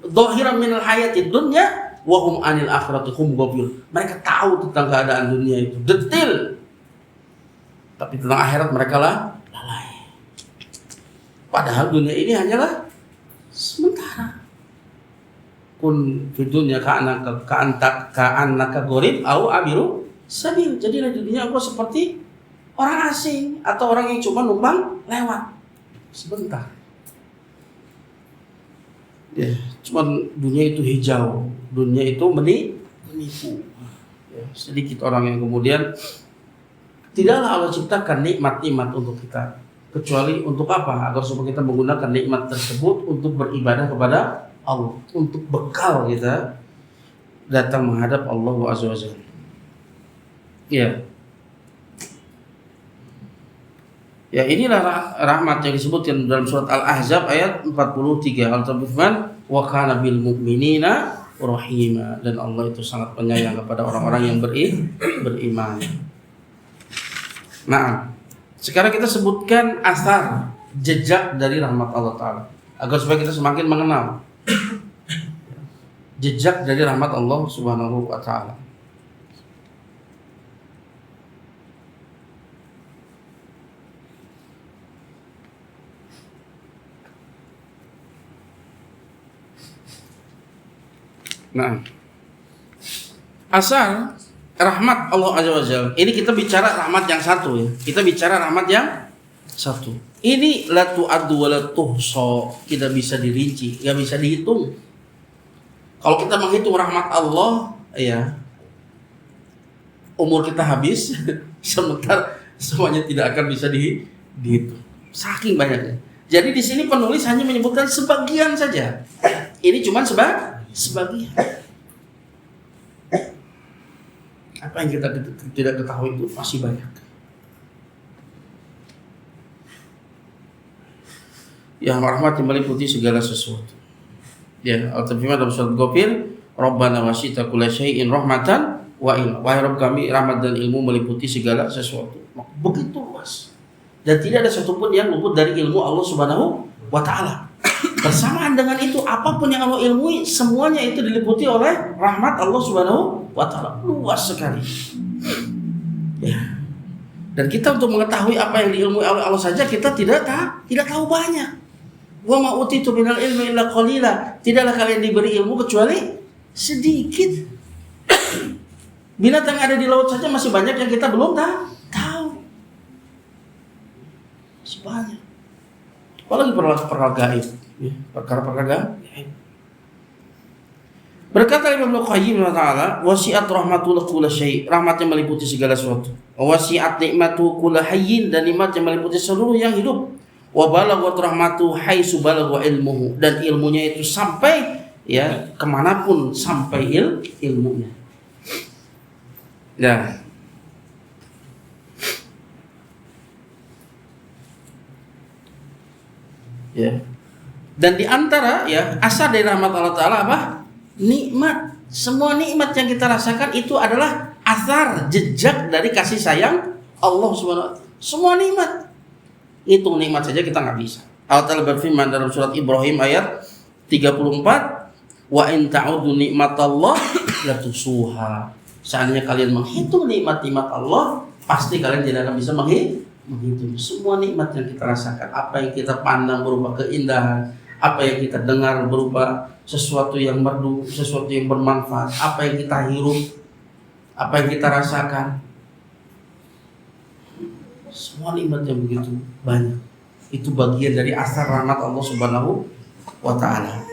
dhahiran minal hayatid dunya wa hum anil akhirati hum ghafilun. Mereka tahu tentang keadaan dunia itu detail, tapi tentang akhirat mereka lalai. Padahal dunia ini hanyalah sementara. Kun fi dunya ka'annaka gharib au abiru sabil. Jadilah di dunia aku seperti orang asing atau orang yang cuma numpang lewat sebentar. Ya, cuman dunia itu hijau, dunia itu menipu. Ya, sedikit orang yang kemudian tidaklah Allah ciptakan nikmat-nikmat untuk kita kecuali untuk apa? Agar supaya kita menggunakan nikmat tersebut untuk beribadah kepada Allah, untuk bekal kita datang menghadap Allah Azza wa Jalla. Ya. Ya, inilah rahmat yang disebutkan dalam surat Al-Ahzab ayat 43. Allah berfirman, "Wa kana bil mu'minina rahima." Dan Allah itu sangat penyayang kepada orang-orang yang beriman. Nah, sekarang kita sebutkan asar, jejak dari rahmat Allah Ta'ala, agar supaya kita semakin mengenal jejak dari rahmat Allah Subhanahu wa Ta'ala. Nah, asal rahmat Allah Azza wa Jalla. Ini kita bicara rahmat yang satu ya. Kita bicara rahmat yang satu. Ini la tu'addu wa la tuhsa. Tidak bisa dirinci, enggak bisa dihitung. Kalau kita menghitung rahmat Allah, ya, umur kita habis, sebentar semuanya tidak akan bisa dihitung. Saking banyaknya. Jadi di sini penulis hanya menyebutkan sebagian saja. Ini cuma sebagian. Apa yang kita tidak ketahui itu masih banyak. Yang rahmat yang meliputi segala sesuatu. Ya, al-Tabimah dalam surat Ghafir, Rabbana wasita kulla syai'in rahmatan wa ilma. Wahai Rabb kami, rahmat dan ilmu meliputi segala sesuatu. Begitu luas. Dan tidak ada satupun yang luput dari ilmu Allah Subhanahu wa Ta'ala. Bersamaan dengan itu, apapun yang Allah ilmui, semuanya itu diliputi oleh rahmat Allah Subhanahu wa Ta'ala. Luas sekali. Ya. Dan kita untuk mengetahui apa yang diilmui oleh Allah saja, kita tidak tahu banyak. Wa ma utitu minal ilmi illa qalila. Tidaklah kalian diberi ilmu kecuali sedikit. Binatang ada di laut saja masih banyak yang kita belum tahu. Masih banyak. Apalagi perkara gaib, ya, perkara gaib. Berkata Ibnu Qayyim Ta'ala, wasi'at rahmatullah kulla syai'. Rahmatnya meliputi segala sesuatu. Wasi'at nikmatu kulla hayyin, dan nikmatnya meliputi seluruh yang hidup. Wa balaghat rahmatu haitsu balagha ilmuhu, dan ilmunya itu sampai ya kemanapun sampai ilmunya. Ya. Ya. Dan di antara ya asal dari rahmat Allah Ta'ala apa? Nikmat. Semua nikmat yang kita rasakan itu adalah asar, jejak dari kasih sayang Allah Subhanahu wa Ta'ala. Semua nikmat. Hitung nikmat saja kita nggak bisa. Allah Ta'ala berfirman dalam surat Ibrahim ayat 34, wa in ta'udu nikmatallah la tusuha. Seandainya kalian menghitung nikmat-nikmat Allah, pasti kalian tidak akan bisa menghitung semua nikmat yang kita rasakan. Apa yang kita pandang berupa keindahan, apa yang kita dengar berupa sesuatu yang merdu, sesuatu yang bermanfaat, apa yang kita hirup, apa yang kita rasakan. Semua nikmat yang begitu banyak itu bagian dari asar rahmat Allah Subhanahu wa Ta'ala.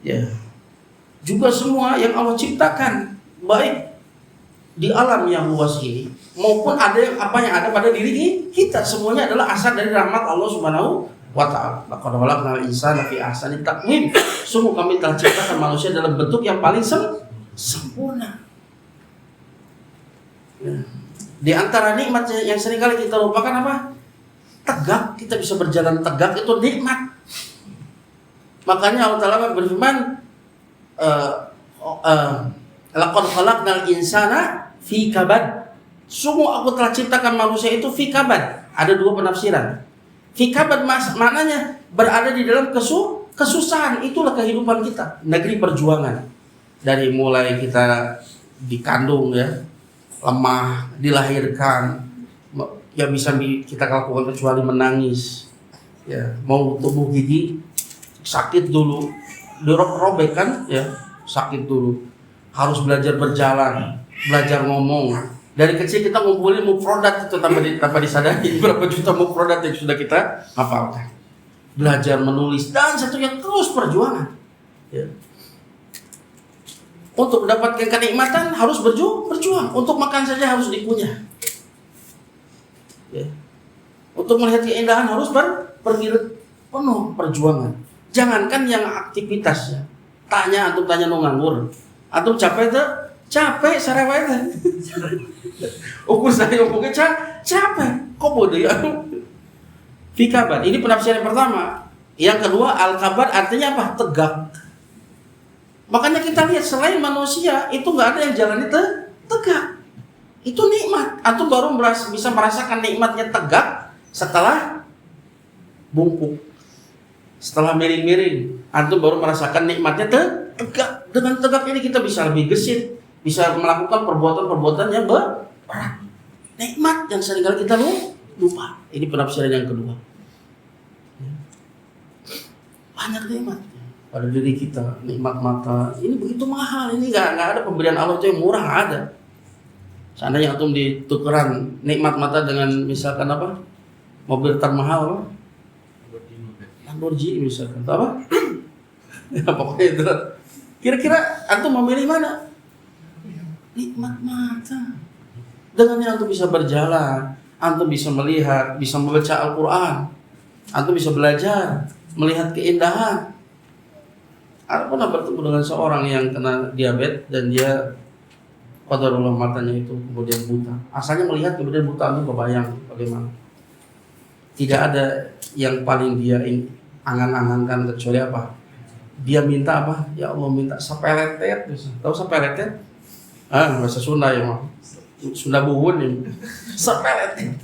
Ya. Juga semua yang Allah ciptakan, baik di alam yang luas ini maupun apa yang ada pada diri kita, semuanya adalah asar dari rahmat Allah Subhanahu wa Ta'ala. Laqad khalaqnal insana fi ahsani taqwim. Sungguh kami telah ciptakan manusia dalam bentuk yang paling sempurna. Ya. Di antara nikmat yang seringkali kita lupakan apa? Tegak, kita bisa berjalan tegak itu nikmat. Makanya Allah Ta'ala berfirman, laqad khalaqnal insana fi kabad. Sungguh aku telah ciptakan manusia itu fi kabad. Ada dua penafsiran. Fi kabad maknanya berada di dalam kesusahan. Itulah kehidupan kita, negeri perjuangan. Dari mulai kita dikandung ya, lemah, dilahirkan, ya bisa kita lakukan kecuali menangis. Ya, mau tumbuh gigi sakit dulu, robek kan, ya sakit dulu. Harus belajar berjalan, belajar ngomong. Dari kecil kita ngumpulin mufrodat itu tanpa disadari berapa juta mufrodat yang sudah kita hafalkan. Belajar menulis dan satu yang terus perjuangan. Ya. Untuk mendapatkan kenikmatan harus berjuang. Untuk makan saja harus dikunyah. Ya. Untuk melihat keindahan harus pergi penuh perjuangan. Jangankan yang aktivitasnya. Tanya nunganggur. Antum capek Capek sarewetan. Ukur saya ukurnya capek. Kok bodoh ya? Fikabat. Ini penafsiran pertama. Yang kedua, al-kabar artinya apa? Tegak. Makanya kita lihat selain manusia itu nggak ada yang jalannya tegak. Itu nikmat. Antum baru bisa merasakan nikmatnya tegak setelah bungkuk, setelah miring-miring. Antum baru merasakan nikmatnya tegak. Dengan tegak ini kita bisa lebih gesit, bisa melakukan perbuatan-perbuatan yang berat. Nikmat yang seringkali kita lupa. Ini penafsiran yang kedua. Banyak nikmat pada diri kita, nikmat mata. Ini begitu mahal. Ini nggak ada pemberian Allah itu yang murah, ada. Seandainya antum ditukeran nikmat mata dengan misalkan apa? Mobil termahal, Lamborghini misalkan, apa? Ya pokoknya itu. Kira-kira antum memilih mana? Nikmat mata. Dengannya antum bisa berjalan, antum bisa melihat, bisa membaca Al-Quran, antum bisa belajar, melihat keindahan. Aku pernah bertemu dengan seorang yang kena diabetes dan dia qadarullah matanya itu kemudian buta. Asalnya melihat kemudian buta, itu kebayang bagaimana. Tidak ada yang paling dia angan-angankan kecuali apa? Dia minta apa? Ya Allah minta sepeletet. Tahu sepeletet? Bahasa Sunda ya mah. Sunda buhun ya. Sepeletet.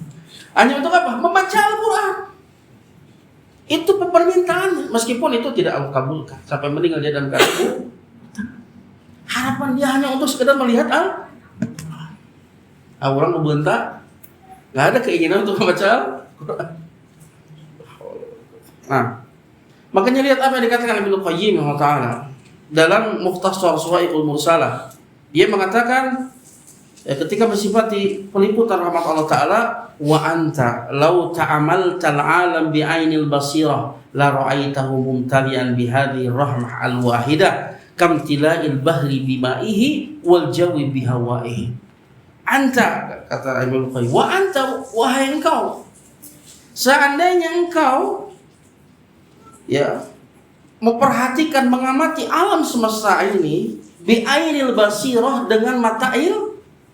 Hanya untuk apa? Membaca Al-Quran. Itu permintaannya, meskipun itu tidak Allah kabulkan sampai meninggal dia dalam keadaan harapan dia hanya untuk sekedar melihat orang membentak, nggak ada keinginan untuk membaca Al-Quran. Nah, makanya lihat apa yang dikatakan Ibnu Qayyim Ta'ala dalam Mukhtasar Suwaiqul Mursalah. Dia mengatakan ketika bersifati peliputan rahmat Allah Ta'ala, wa anta law ta'amaltal alam bi'ainil basirah la ra'aitahu mumtalian bihadhihi rahmah al-wahidah kam tila'il bahri bima'ihi wal jawi bihawaihi. Anta, kata Ibnu Qayyim, wa anta, wahai engkau, seandainya engkau memperhatikan, mengamati alam semesta ini bi'ainil basirah, dengan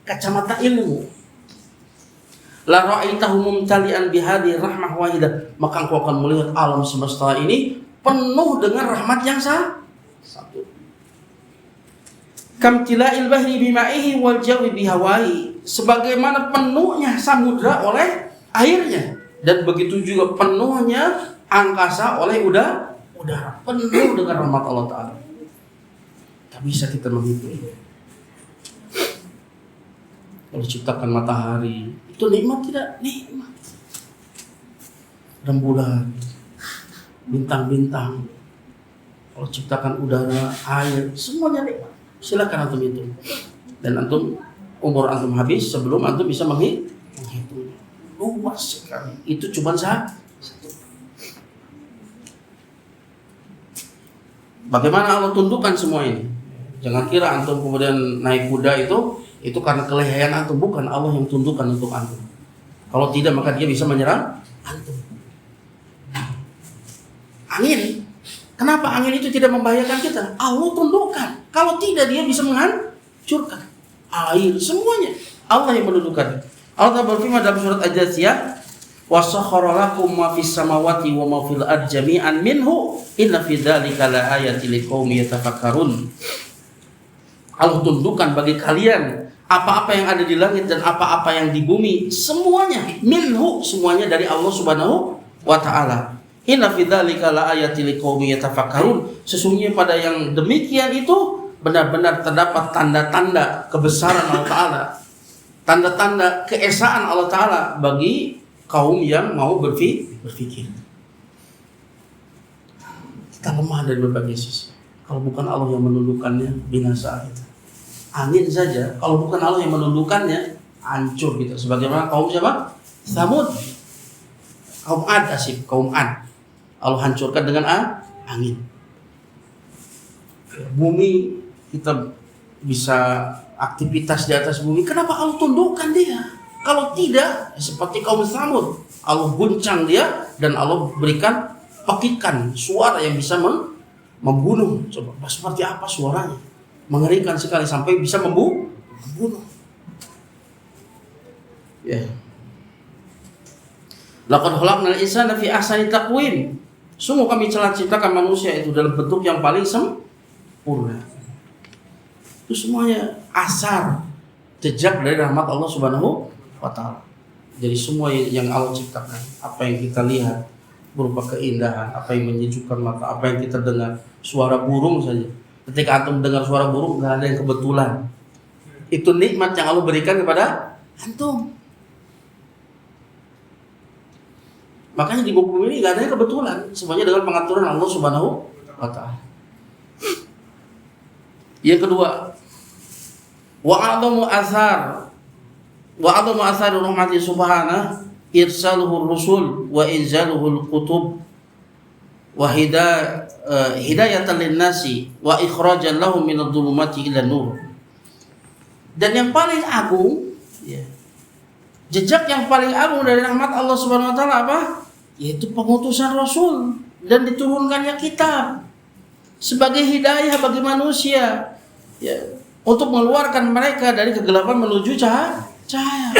kacamata ilmu, la ra'aitahu mumtalian bihadhihi rahmah wahidah, maka engkau akan melihat alam semesta ini penuh dengan rahmat yang satu. Kam tila'il bahri bima'ihi wal jawi bihawai, sebagaimana penuhnya samudra oleh airnya, dan begitu juga penuhnya angkasa oleh udara, penuh dengan rahmat Allah Ta'ala. Tak bisa kita menghitung. Kalau ciptakan matahari, itu nikmat tidak? Nikmat. Rembulan, bintang-bintang. Kalau ciptakan udara, air, semuanya nikmat. Silakan antum hitung. Dan umur antum habis sebelum antum bisa menghitung. Luas sekali. Itu cuma satu. Bagaimana Allah tundukkan semua ini? Jangan kira antum kemudian naik kuda itu karena kelehaan antum, bukan. Allah yang tundukkan untuk antum. Kalau tidak maka dia bisa menyerang antum. Angin, kenapa angin itu tidak membahayakan kita? Allah tundukkan. Kalau tidak dia bisa menghancurkan. Air, semuanya Allah yang menundukkan. Allah berfirman dalam surat Al-Jathiyah, wa sakhkhara lakum ma fis samawati wa ma fil ardi jami'an minhu inna fi dzalika la ayatin liqaumin yatafakkarun. Allah tundukkan bagi kalian apa-apa yang ada di langit dan apa-apa yang di bumi, semuanya minhu, semuanya dari Allah Subhanahu wa Ta'ala. Inna fi dzalika la ayatin liqaumin yatafakkarun. Sesungguhnya pada yang demikian itu benar-benar terdapat tanda-tanda kebesaran Allah Ta'ala, tanda-tanda keesaan Allah Ta'ala bagi kaum yang mau berfikir. Kita lemah dari berbagai sisi. Kalau bukan Allah yang menundukkannya, binasa kita. Angin saja, kalau bukan Allah yang menundukkannya, hancur kita. Sebagaimana kaum siapa? Tsamud. Kaum Ad, kaum Ad. Allah hancurkan dengan angin. Bumi, kita bisa aktivitas di atas bumi. Kenapa Allah tundukkan dia? Kalau tidak, seperti kaum Tsamud, Allah guncang dia dan Allah berikan pekikan suara yang bisa membunuh. Coba seperti apa suaranya? Mengerikan sekali sampai bisa membunuh membunuh. Ya. Laqad khalaqnal insana fi ahsani taqwim. Sungguh kami telah ciptakan manusia itu dalam bentuk yang paling sempurna. Itu semuanya asar, jejak dari rahmat Allah Subhanahu wa taala. Jadi semua yang Allah ciptakan, apa yang kita lihat berupa keindahan, apa yang menyejukkan mata, apa yang kita dengar, suara burung saja. Ketika antum dengar suara burung, nggak ada yang kebetulan. Itu nikmat yang Allah berikan kepada antum. Makanya di buku ini nggak ada yang kebetulan, semuanya dengan pengaturan Allah Subhanahu wa taala. Yang kedua, wa'adamu asar rahmati subhanahu irsaluhu rusul wa inzaluhu kutub wa hidayatan linnasi wa ikhrajan lahum minadh dhulumati ila nur. Dan yang paling agung, ya, jejak yang paling agung dari rahmat Allah Subhanahu wa taala apa? Yaitu pengutusan Rasul dan diturunkannya kitab sebagai hidayah bagi manusia, ya, untuk mengeluarkan mereka dari kegelapan menuju cahaya,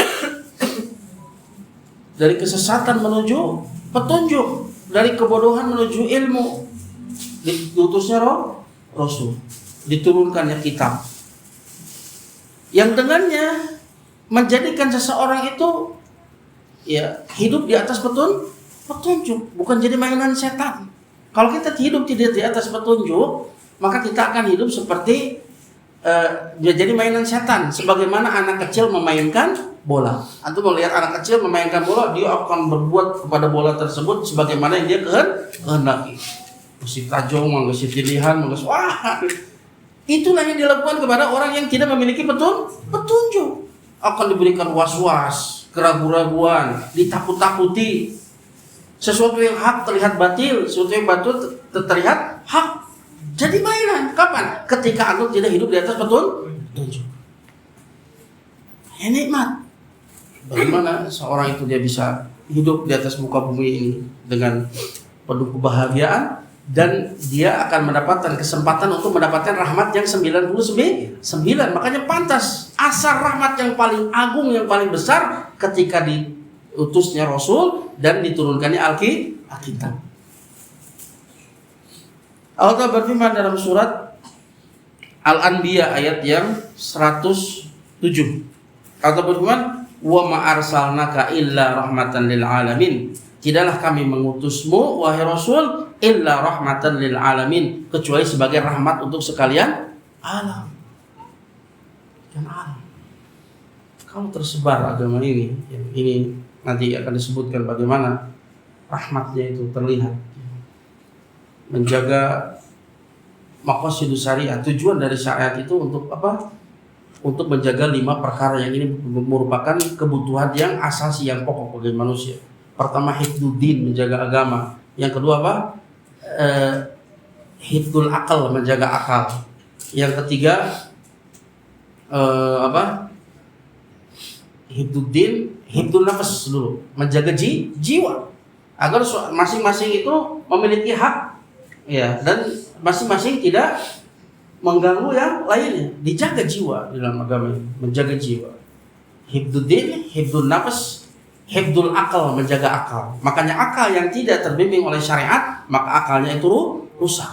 dari kesesatan menuju petunjuk, dari kebodohan menuju ilmu. Diutusnya Rasul, diturunkannya kitab yang dengannya menjadikan seseorang itu, ya, hidup di atas petunjuk, bukan jadi mainan setan. Kalau kita hidup tidak di atas petunjuk, maka kita akan hidup seperti jadi mainan setan. Sebagaimana anak kecil memainkan bola. Antum melihat anak kecil memainkan bola, dia akan berbuat kepada bola tersebut sebagaimana yang dia kehendaki. Mesti tajam, mesti pilihan, wah. Itulah yang dilakukan kepada orang yang tidak memiliki petunjuk. Akan diberikan was-was, keraguan-raguan, ditakut-takuti. Sesuatu yang hak terlihat batil, sesuatu yang batil terlihat hak. Jadi mainan. Kapan? Ketika antum tidak hidup di atas petunjuk. Ini nikmat. Bagaimana seorang itu dia bisa hidup di atas muka bumi ini dengan penuh kebahagiaan, dan dia akan mendapatkan kesempatan untuk mendapatkan rahmat yang 99. Makanya pantas asar rahmat yang paling agung, yang paling besar ketika diutusnya Rasul dan diturunkannya Alkitab. Allah berfirman dalam surat Al-Anbiya ayat yang 107. Allah berfirman, "Wa ma arsalnaka illa rahmatan lil alamin." Tidaklah kami mengutusmu wahai Rasul illa rahmatan lil alamin, kecuali sebagai rahmat untuk sekalian alam. Dan alam. Kalau tersebar agama ini nanti akan disebutkan bagaimana rahmatnya itu terlihat. Menjaga maqasidus syariat, tujuan dari syariat itu untuk apa? Untuk menjaga 5 perkara yang ini merupakan kebutuhan yang asasi, yang pokok bagi manusia. Pertama, hifdzuddin, menjaga agama. Yang kedua apa? Hifdzul akal, menjaga akal. Yang ketiga hifdzuddin, hifdzul nafas dulu, menjaga jiwa agar masing-masing itu memiliki hak, ya, dan masing-masing tidak mengganggu yang lainnya. Dijaga jiwa di dalam agama ini, menjaga jiwa. Hifdzuddin, hifdzul nafas, hifdzul akal, menjaga akal. Makanya akal yang tidak terbimbing oleh syariat, maka akalnya itu rusak.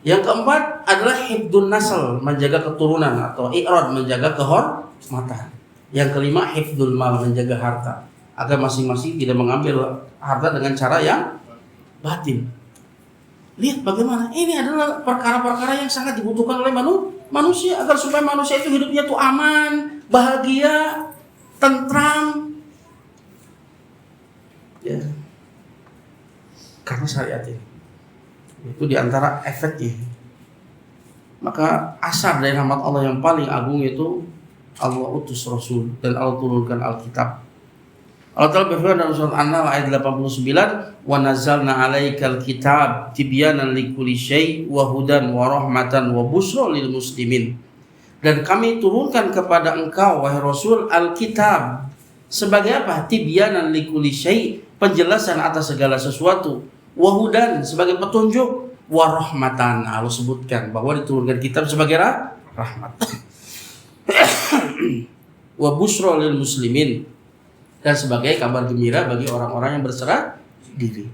Yang keempat adalah hifdzun nasl, menjaga keturunan, atau i'rad, menjaga kehormatan. Yang kelima hifdzul mal, menjaga harta, agar masing-masing tidak mengambil harta dengan cara yang batin. Lihat bagaimana ini adalah perkara-perkara yang sangat dibutuhkan oleh manusia, agar supaya manusia itu hidupnya tuh aman, bahagia, tentram. Ya. Karena syariat ini itu diantara efeknya. Maka asar dari rahmat Allah yang paling agung itu Allah utus Rasul dan Allah turunkan Alkitab. Allah Ta'ala berfirman dalam surat An-Nahl ayat 89, "Wa nazzalna 'alaikal kitab tibyanan likulli syai' wa hudan wa rahmatan wa busyra lil muslimin." Dan kami turunkan kepada engkau wahai Rasul Alkitab sebagai apa? Tibyanan likulli syai', penjelasan atas segala sesuatu, wa hudan, sebagai petunjuk, wa rahmatan. Allah sebutkan bahwa diturunkan kitab sebagai rahmat. wa busyra lil muslimin, dan sebagai kabar gembira bagi orang-orang yang berserah diri.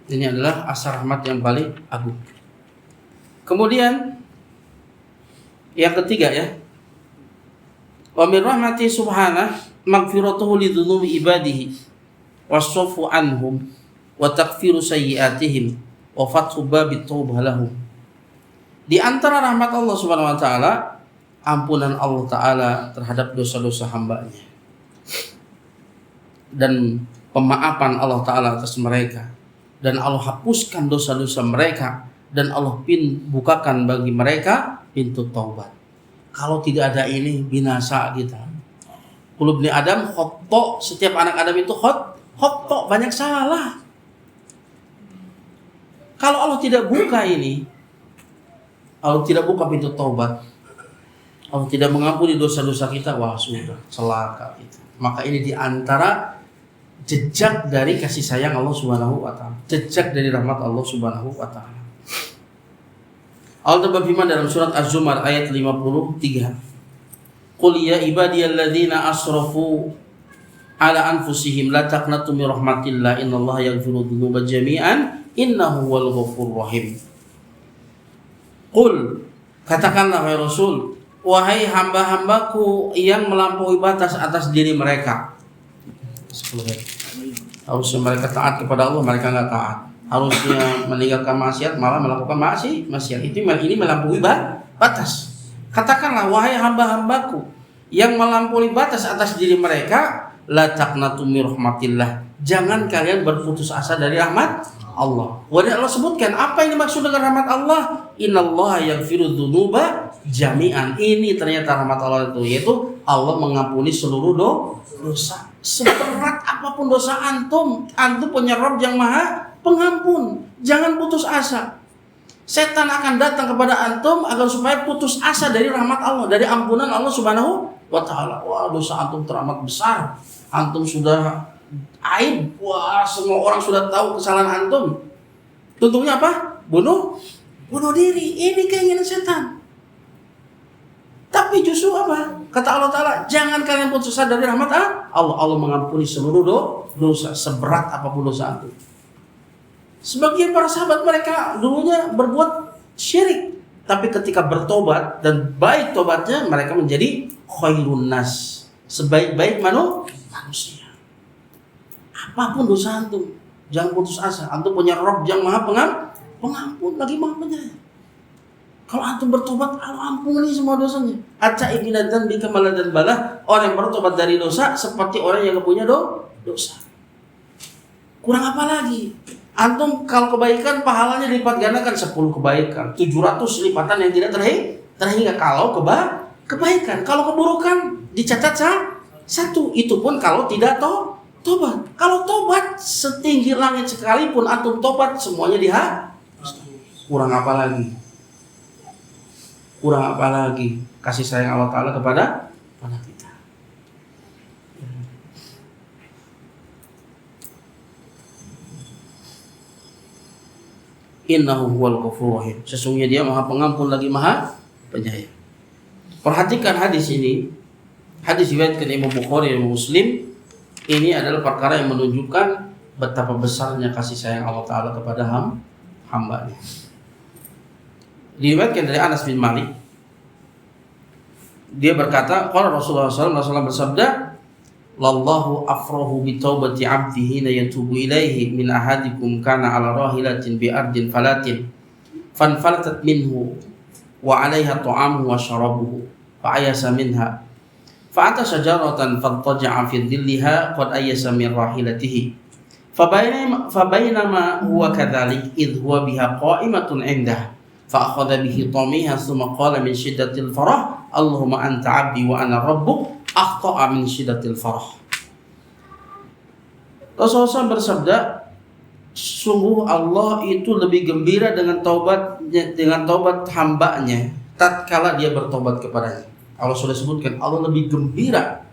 Ini adalah asar rahmat yang paling agung. Kemudian yang ketiga ya, wa min rahmati subhanah maghfiratuhu lidzunubi ibadihi wassafu anhum wa takfiru sayyi'atihim wa fathu babit taubah lahum. Di antara rahmat Allah Subhanahu wa taala, ampunan Allah taala terhadap dosa-dosa hamba-Nya dan pemaafan Allah taala atas mereka, dan Allah hapuskan dosa-dosa mereka, dan Allah bukakan bagi mereka pintu taubat. Kalau tidak ada ini, binasa kita. Qulub Ibni Adam khotta, setiap anak Adam itu khotta, banyak salah. Kalau Allah tidak buka ini, Allah tidak buka pintu taubat, Allah tidak mengampuni dosa-dosa kita, wah sudah celaka itu. Maka ini diantara jejak dari kasih sayang Allah Subhanahu wa taala, jejak dari rahmat Allah Subhanahu wa taala. Allah berfirman dalam surat Az-Zumar ayat 53. Qul ya ibadiyalladzina asrafu ala anfusihim la taqnatu min rahmatillah innallaha yaghfiru dzunuba jami'an innahu huwal ghafurur rahim. Qul, katakanlah wahai Rasul, wahai hamba-hambaku yang melampaui batas atas diri mereka. Harusnya mereka taat kepada Allah, mereka enggak taat. Harusnya meninggalkan maksiat, malah melakukan maksiat. Ini melampaui batas. Katakanlah wahai hamba-hambaku yang melampaui batas atas diri mereka, la taqnatu min rahmatillah. Jangan kalian berputus asa dari rahmat Allah. Wadi Allah sebutkan apa yang dimaksud dengan rahmat Allah? Innallaha yaghfiru dzunuba jami'an. Ini ternyata rahmat Allah itu, yaitu Allah mengampuni seluruh dosa. Seberat apapun dosa antum punya Rabb yang Maha Pengampun. Jangan putus asa. Setan akan datang kepada antum agar supaya putus asa dari rahmat Allah, dari ampunan Allah Subhanahu wa taala. Wah, dosa antum teramat besar. Antum sudah aib. Wah, semua orang sudah tahu kesalahan antum. Tentunya apa? Bunuh diri. Ini keinginan setan. Tapi justru apa? Kata Allah Ta'ala, jangan kalian putus asa dari rahmat Allah. Allah mengampuni seluruh dosa, seberat apapun dosa antum. Sebagian para sahabat mereka dulunya berbuat syirik, tapi ketika bertobat dan baik tobatnya, mereka menjadi khairun nas, sebaik-baik manusia. Apapun dosa antum, jangan putus asa. Antum punya Rabb yang Maha Pengampun, lagi Maha Penyayang. Kalau antum bertobat, Allah ampuni semua dosanya. Aca ibnatan bika maladan balah. Orang yang bertobat dari dosa seperti orang yang punya dosa. Kurang apa lagi? Antum kalau kebaikan pahalanya dilipat gandakan 10 kebaikan, 700 lipatan yang tidak terhingga kalau kebaikan. Kalau keburukan dicatat satu. Itu pun kalau tidak tobat. Kalau tobat setinggi langit sekalipun antum tobat, semuanya kurang apa lagi? Kurang apa lagi kasih sayang Allah Ta'ala kepada kita. Innahu huwal ghafurur rahim. Sesungguhnya Dia Maha Pengampun lagi Maha Penyayang. Perhatikan hadis ini. Hadis riwayatkan Imam Bukhari dan Muslim. Ini adalah perkara yang menunjukkan betapa besarnya kasih sayang Allah Ta'ala kepada hamba-Nya. Diriwayatkan dari Anas bin Malik. Dia berkata, qala Rasulullah SAW bersabda, "Lallahu afrahu bi taubati 'abdihi la yatubu ilaihi min ahadikum kana 'ala rahilatin bi ardin falatin fanfalatat minhu wa 'alaiha ta'amuhu wa syarabuhu fa ayasa minha fa ata syajaratan fattaja'a fi dhilliha qad ayasa min rahilatihi fa bainama huwa kadzalik idh huwa biha qa'imatun 'indah fa akhadha bihi tamiha thumma qala min shiddatil farah Allahumma anta 'abdi wa ana rabbuk akhta'a min syiddatil farah." Rasulullah bersabda, sungguh Allah itu lebih gembira dengan taubat hamba-Nya tatkala dia bertobat kepadanya. Allah sudah sebutkan Allah lebih gembira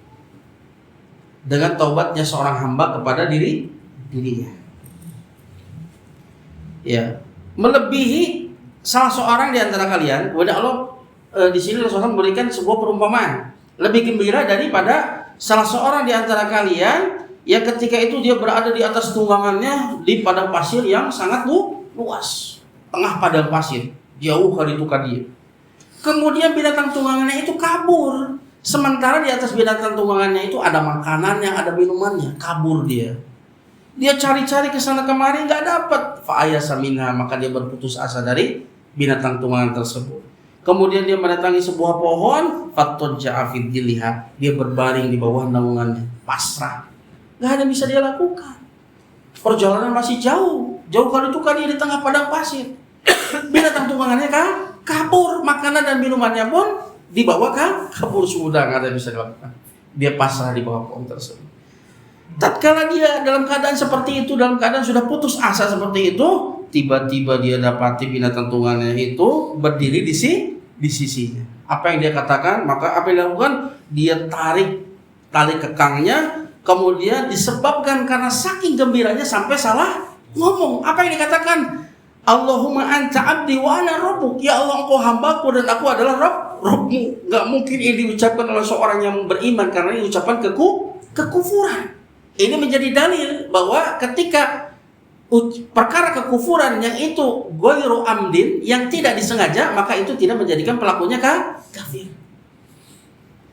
dengan taubatnya seorang hamba kepada dirinya. ya, melebihi salah seorang di antara kalian. Kemudian Allah di sini Rasulullah memberikan sebuah perumpamaan, lebih gembira daripada salah seorang di antara kalian yang ketika itu dia berada di atas tunggangannya di padang pasir yang sangat luas, tengah padang pasir, jauh hari itu dia. Kemudian binatang tunggangannya itu kabur, sementara di atas binatang tunggangannya itu ada makanannya, ada minumannya, kabur dia. Dia cari-cari ke sana kemari nggak dapat. Fa'ayasa minha, maka dia berputus asa dari binatang tunggangan tersebut. Kemudian dia mendatangi sebuah pohon, fattadja'a fi dhilliha, dia berbaring di bawah naungannya, pasrah. Nggak ada yang bisa dia lakukan. Perjalanan masih jauh kali itu dia di tengah padang pasir. Binatang tunggangannya kabur, makanan dan minumannya pun dibawa kabur sudah, nggak ada yang bisa dilakukan. Dia pasrah di bawah pohon tersebut. Tatkala dia dalam keadaan seperti itu, dalam keadaan sudah putus asa seperti itu, tiba-tiba dia dapati binatang tunggangannya itu berdiri di sisinya. Apa yang dia katakan? Maka apa yang dilakukan? Dia tarik tali kekangnya, kemudian disebabkan karena saking gembiranya sampai salah ngomong. Apa yang dikatakan? Allahumma anta abdi wa ana rabbuk. Ya Allah, engkau hambaku dan aku adalah Rabbmu. Gak mungkin ini diucapkan oleh seorang yang beriman, karena ini ucapan kekufuran. Ini menjadi dalil bahwa ketika perkara kekufuran yang itu ghairu amdin, yang tidak disengaja, maka itu tidak menjadikan pelakunya kafir.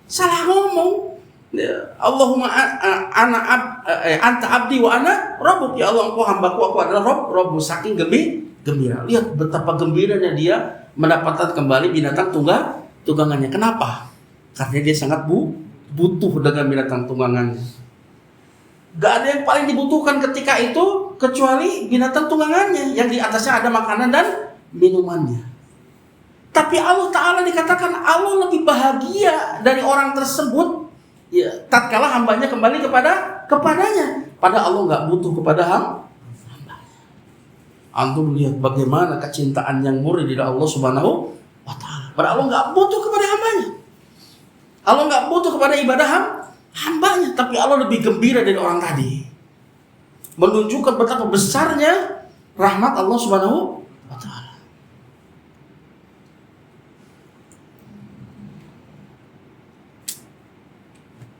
Salah ngomong. Allahumma anta abdi wa ana rabbuk. Ya Allah, engkau hambaku, aku adalah Rabbmu. Saking gembira. Lihat betapa gembiranya dia mendapatkan kembali binatang tunggangannya. Kenapa? Karena dia sangat butuh dengan binatang tunggangannya. Gak ada yang paling dibutuhkan ketika itu kecuali binatang tunggangannya yang di atasnya ada makanan dan minumannya. Tapi Allah Ta'ala dikatakan Allah lebih bahagia dari orang tersebut, ya, tatkala hambanya kembali kepadanya. Padahal Allah gak butuh kepada hamba. Antum lihat bagaimana kecintaan yang murni dari Allah Subhanahu wa Ta'ala. Padahal Allah gak butuh kepada hambanya. Allah gak butuh kepada ibadah hambanya, tapi Allah lebih gembira dari orang tadi. Menunjukkan betapa besarnya rahmat Allah Subhanahu wa Ta'ala.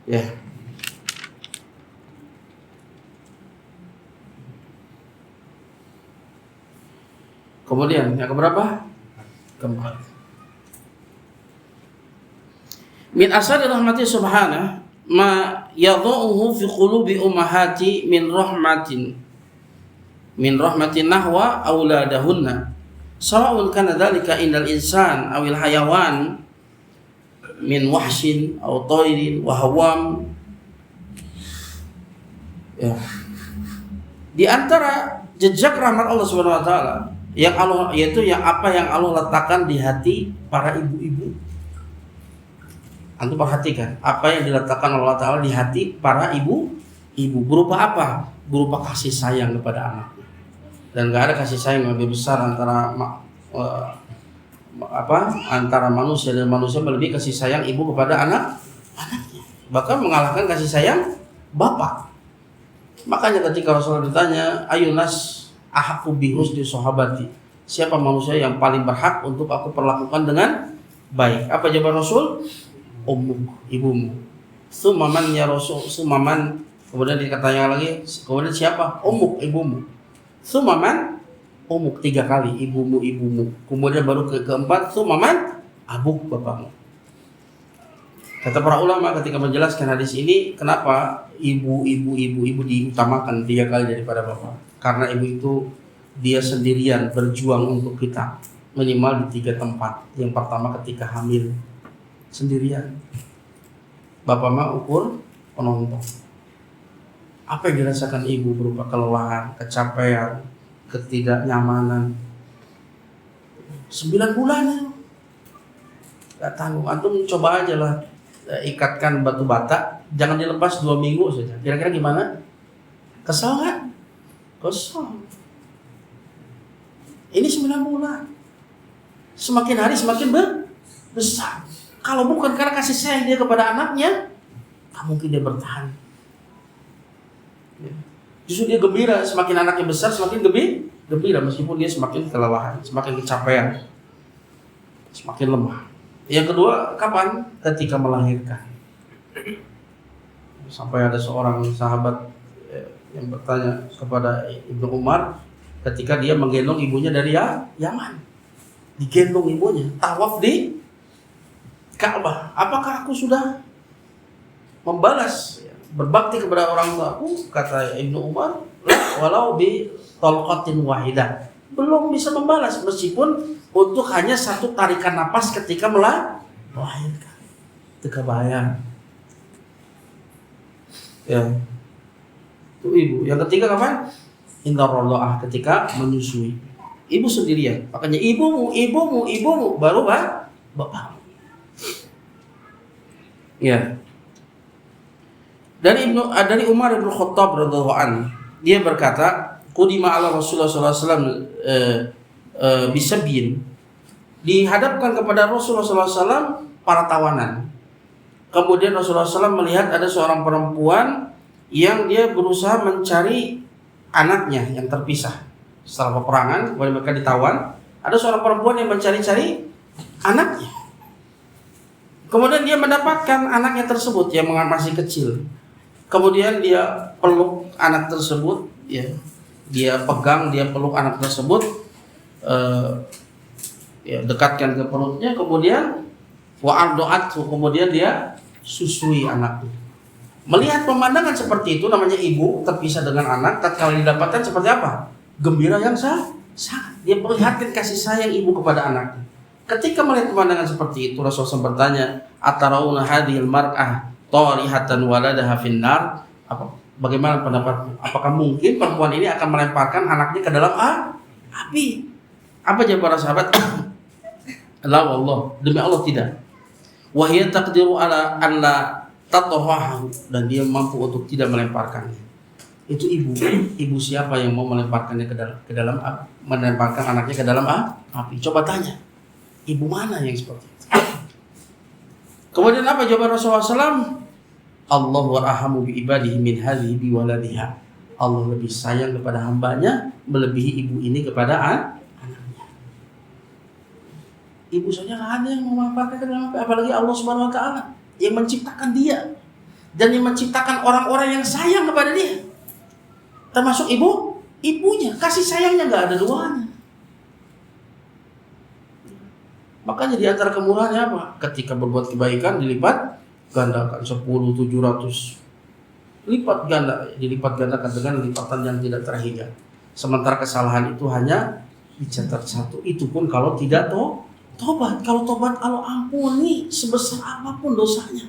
Ya. Kemudian yang keberapa? Keempat. Min asari rahmati subhanahu ma yadhu'uhu fi qulubi ummahati min rahmatin nahwa auladahunna sawa'un kana dhalika indal insan awil hayawan min wahshin aw tayrin wa hawam. Ya. Di antara jejak rahmat Allah Subhanahu wa taala yang Allah, yaitu yang apa yang Allah letakkan di hati para ibu-ibu. Antum perhatikan apa yang diletakkan Allah Ta'ala di hati para ibu berupa apa? Berupa kasih sayang kepada anaknya. Dan gak ada kasih sayang yang lebih besar antara antara manusia dan manusia melebihi kasih sayang ibu kepada anaknya. Bahkan mengalahkan kasih sayang bapak. Makanya ketika Rasulullah ditanya, ayunas ahaqqu bi husni sahabati, siapa manusia yang paling berhak untuk aku perlakukan dengan baik? Apa jawaban Rasul? Ummuk, ibumu. Sumaman ya Rasul, sumaman. Kemudian dikatanya lagi, kemudian siapa? Ummuk, ibumu. Sumaman, ummuk 3 kali, ibumu. Kemudian baru keempat, sumaman, abuk, bapakmu. Kata para ulama ketika menjelaskan hadis ini, kenapa ibu diutamakan 3 kali daripada bapak? Karena ibu itu dia sendirian berjuang untuk kita, minimal di 3 tempat. Yang pertama ketika hamil, sendirian. Bapak mah ukur penonton. Apa yang dirasakan ibu berupa kelelahan, kecapean, ketidaknyamanan. 9 bulan ya. Gak tanggung. Antum coba aja lah, ikatkan batu bata, jangan dilepas 2 minggu saja. Kira-kira gimana? Kesel gak? Kesel. Ini 9 bulan. Semakin hari semakin besar. Kalau bukan karena kasih sayang dia kepada anaknya, tak mungkin dia bertahan. Justru dia gembira, semakin anaknya besar semakin gembira. gembira meskipun dia semakin kelelahan, semakin kecapean, semakin lemah. Yang kedua, kapan? Ketika melahirkan. Sampai ada seorang sahabat yang bertanya kepada Ibnu Umar ketika dia menggendong ibunya dari Yaman. Digendong ibunya, tawaf di Ka'bah. Apakah aku sudah membalas berbakti kepada orang tuaku? Kata Ibnu Umar, walau bi talqatin wahidah. Belum bisa membalas meskipun untuk hanya satu tarikan napas ketika melahirkan. Itu kebayang. Ya. Itu ibu. Yang ketiga kapan? Indah rodoah, ketika menyusui. Ibu sendirian. Makanya ibumu baru bapak. Ya. Dari Umar bin Khattab radhiyallahu anhu, dia berkata, qudima ala Rasulullah sallallahu alaihi wasallam bisabyin. Dihadapkan kepada Rasulullah sallallahu alaihi wasallam para tawanan. Kemudian Rasulullah SAW melihat ada seorang perempuan yang dia berusaha mencari anaknya yang terpisah. Setelah peperangan, kemudian mereka ditawan. Ada seorang perempuan yang mencari-cari anaknya. Kemudian dia mendapatkan anaknya tersebut yang masih kecil. Kemudian dia peluk anak tersebut, ya. Dia pegang, dia peluk anak tersebut, dekatkan ke perutnya. Kemudian wa'ardo'athu, kemudian dia susui anaknya. Melihat pemandangan seperti itu, namanya ibu terpisah dengan anak, tatkala didapatkan seperti apa? Gembira yang sangat. Dia perlihatkan kasih sayang ibu kepada anaknya. Ketika melihat pemandangan seperti itu, Rasulullah SAW bertanya, "Atarauna hadhil mar'ah tarihatan waladaha finnar?" Bagaimana pendapatmu? Apakah mungkin perempuan ini akan melemparkan anaknya ke dalam api? Apa jawaban para sahabat? La wallah, demi Allah tidak. Wa hiya taqdiru ala an la tatarahu, dan dia mampu untuk tidak melemparkannya. Itu ibu siapa yang mau melemparkannya ke dalam melemparkan anaknya ke dalam api? Coba tanya, ibu mana yang seperti itu? Kemudian apa jawaban Rasulullah SAW? Allah warhamu bi ibadihi min hadhihi bi waladiha. Allah lebih sayang kepada hambanya melebihi ibu ini kepada anaknya. Ibu saja nggak ada yang memanfaatkan ke dalam api, apalagi Allah Subhanahu Wa Taala yang menciptakan dia dan yang menciptakan orang-orang yang sayang kepada dia, termasuk ibunya. Kasih sayangnya nggak ada duanya. Makanya di antara kemurahannya apa? Ketika berbuat kebaikan dilipat gandakan 10, 700 lipat ganda, dilipat gandakan dengan lipatan yang tidak terhingga. Sementara kesalahan itu hanya dicatat satu. Itu pun kalau tidak tobat. Kalau tobat Allah ampuni sebesar apapun dosanya.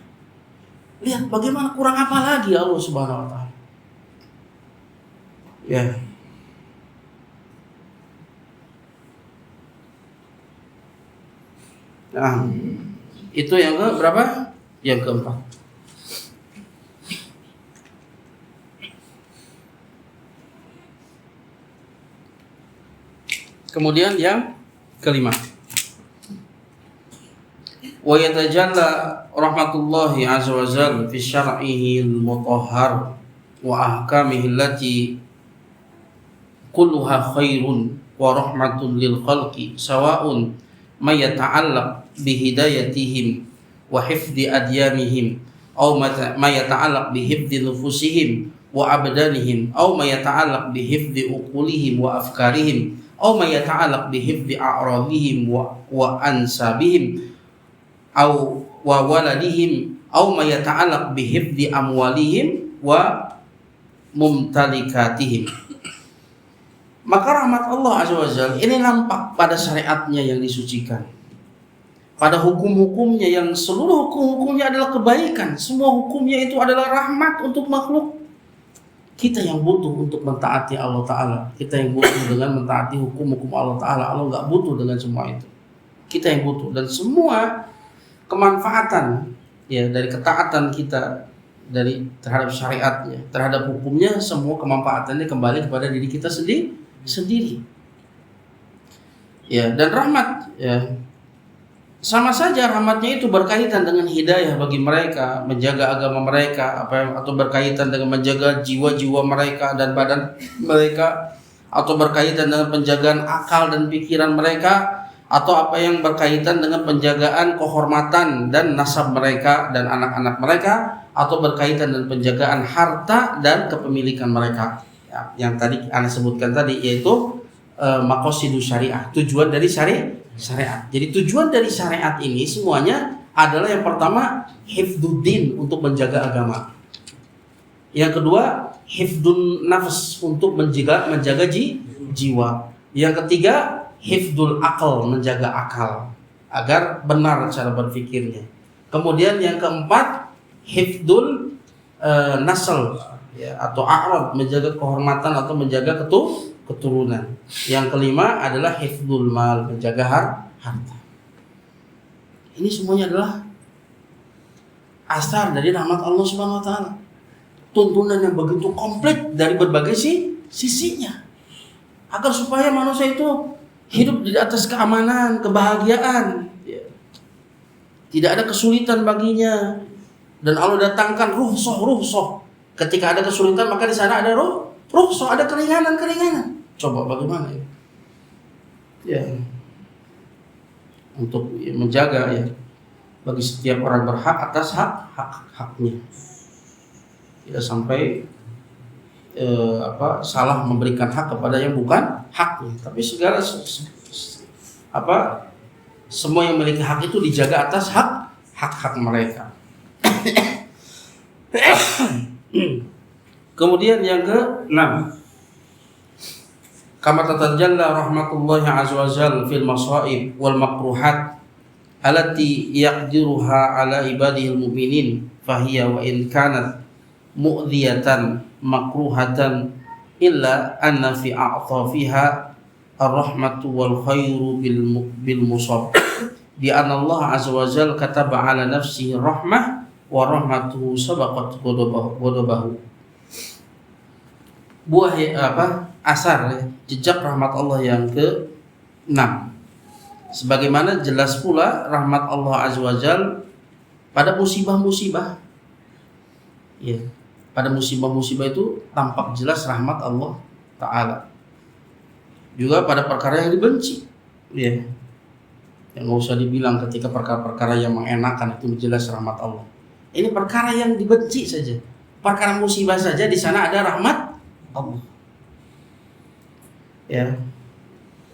Lihat bagaimana kurang apa lagi Allah Subhanahu Wa Taala. Ya. Nah, itu yang ke berapa? Yang keempat. Kemudian yang kelima. Wa yatajalla rahmatullahi azza wa jalla fi syar'ihi al-mutahhar wa ahkamihi allati kulluha khairun wa rahmatun lil khalqi sawa'un may yata'allaq bi hidayatihim wa hifdhi adyanihim aw ma yata'allaq bi hifdhi nufusihim wa abdanihim aw ma yata'allaq bi hifdhi uqulihim wa afkarihim aw ma yata'allaq bi hifdhi a'radihim wa ansabihim aw wa waladihim aw ma yata'allaq bi hifdhi amwalihim wa mumtalikatihim. Maka rahmat Allah Azza wa Jalla ini nampak pada syariatnya yang disucikan, pada hukum-hukumnya yang seluruh hukum-hukumnya adalah kebaikan. Semua hukumnya itu adalah rahmat untuk makhluk. Kita yang butuh untuk mentaati Allah Ta'ala, kita yang butuh dengan mentaati hukum-hukum Allah Ta'ala. Allah gak butuh dengan semua itu. Kita yang butuh, dan semua kemanfaatan ya dari ketaatan kita dari terhadap syariatnya, terhadap hukumnya, semua kemanfaatannya kembali kepada diri kita sendiri. Ya, dan rahmat ya sama saja rahmatnya itu berkaitan dengan hidayah bagi mereka, menjaga agama mereka, atau berkaitan dengan menjaga jiwa-jiwa mereka dan badan mereka, atau berkaitan dengan penjagaan akal dan pikiran mereka, atau apa yang berkaitan dengan penjagaan kehormatan dan nasab mereka dan anak-anak mereka, atau berkaitan dengan penjagaan harta dan kepemilikan mereka. Ya, yang tadi Anda sebutkan tadi, yaitu maqasidus syariah, tujuan dari syariat. Jadi tujuan dari syariat ini semuanya adalah yang pertama hifdzuddin, untuk menjaga agama. Yang kedua hifdun nafs, untuk menjaga jiwa. Yang ketiga hifdul akal, menjaga akal agar benar cara berpikirnya. Kemudian yang keempat hifdul nasl, ya, atau a'rad, menjaga kehormatan atau menjaga keturunan. Yang kelima adalah hifdul mal, menjaga harta. Ini semuanya adalah asar dari rahmat Allah Subhanahu wa taala. Tuntunan yang begitu komplit dari berbagai sisinya, agar supaya manusia itu hidup di atas keamanan, kebahagiaan, ya. Tidak ada kesulitan baginya. Dan Allah datangkan ruhsoh. Ketika ada kesulitan maka di sana ada ruhsoh, ada keringanan. Coba bagaimana ya? Ya. Untuk menjaga, ya, bagi setiap orang berhak atas haknya. Tidak sampai salah memberikan hak kepada yang bukan haknya, tapi segala semua yang memiliki hak itu dijaga atas hak mereka. Kemudian yang ke-6, kama tatajalla rahmatullahi azza wa jalla fil masaib wal makruhat allati yaqdiruha ala ibadihil mu'minin fahiya wa in kanat mu'dhiyatan makruhatan illa anna fi a'tafiha ar-rahmatu wal khairu bil musab di anna Allah azza wa jalla kataba ala nafsihi rahmah wa rahmatuhu sabaqat ghadabahu. Buah asar, jejak rahmat Allah yang ke-6. Sebagaimana jelas pula rahmat Allah azza wa jalla pada musibah-musibah. Ya. Pada musibah-musibah itu tampak jelas rahmat Allah Ta'ala. Juga pada perkara yang dibenci, ya, yang nggak usah dibilang ketika perkara-perkara yang mengenakan itu jelas rahmat Allah. Ini perkara yang dibenci saja, perkara musibah saja di sana ada rahmat Allah. Ya,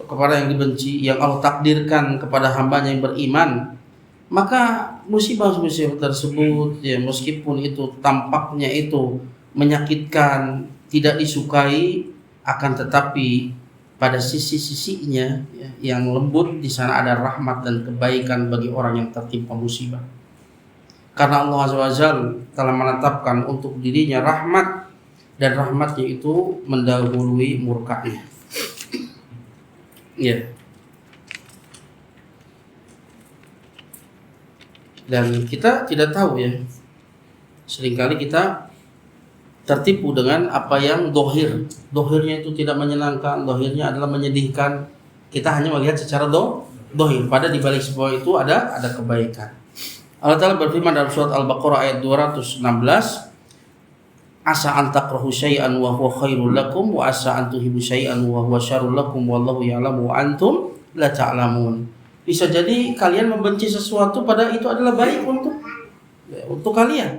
kepada yang dibenci, yang Allah takdirkan kepada hambanya yang beriman, maka musibah-musibah tersebut, ya, meskipun itu tampaknya itu menyakitkan, tidak disukai, akan tetapi pada sisi-sisinya, ya, yang lembut, di sana ada rahmat dan kebaikan bagi orang yang tertimpa musibah. Karena Allah Azza wa Jalla telah menetapkan untuk dirinya rahmat, dan rahmatnya itu mendahului murkanya. Ya. Dan kita tidak tahu, ya, seringkali kita tertipu dengan apa yang dohirnya itu tidak menyenangkan, dohirnya adalah menyedihkan. Kita hanya melihat secara dohir, pada dibalik semua itu ada kebaikan. Allah Ta'ala berfirman dalam surat Al-Baqarah ayat 216, asa an takrahu syai'an wa huwa khairul lakum wa asa an tuhibbu syai'an wa huwa syarrul lakum wallahu ya'lamu wa antum la ta'lamun. Bisa jadi kalian membenci sesuatu pada itu adalah baik untuk kalian.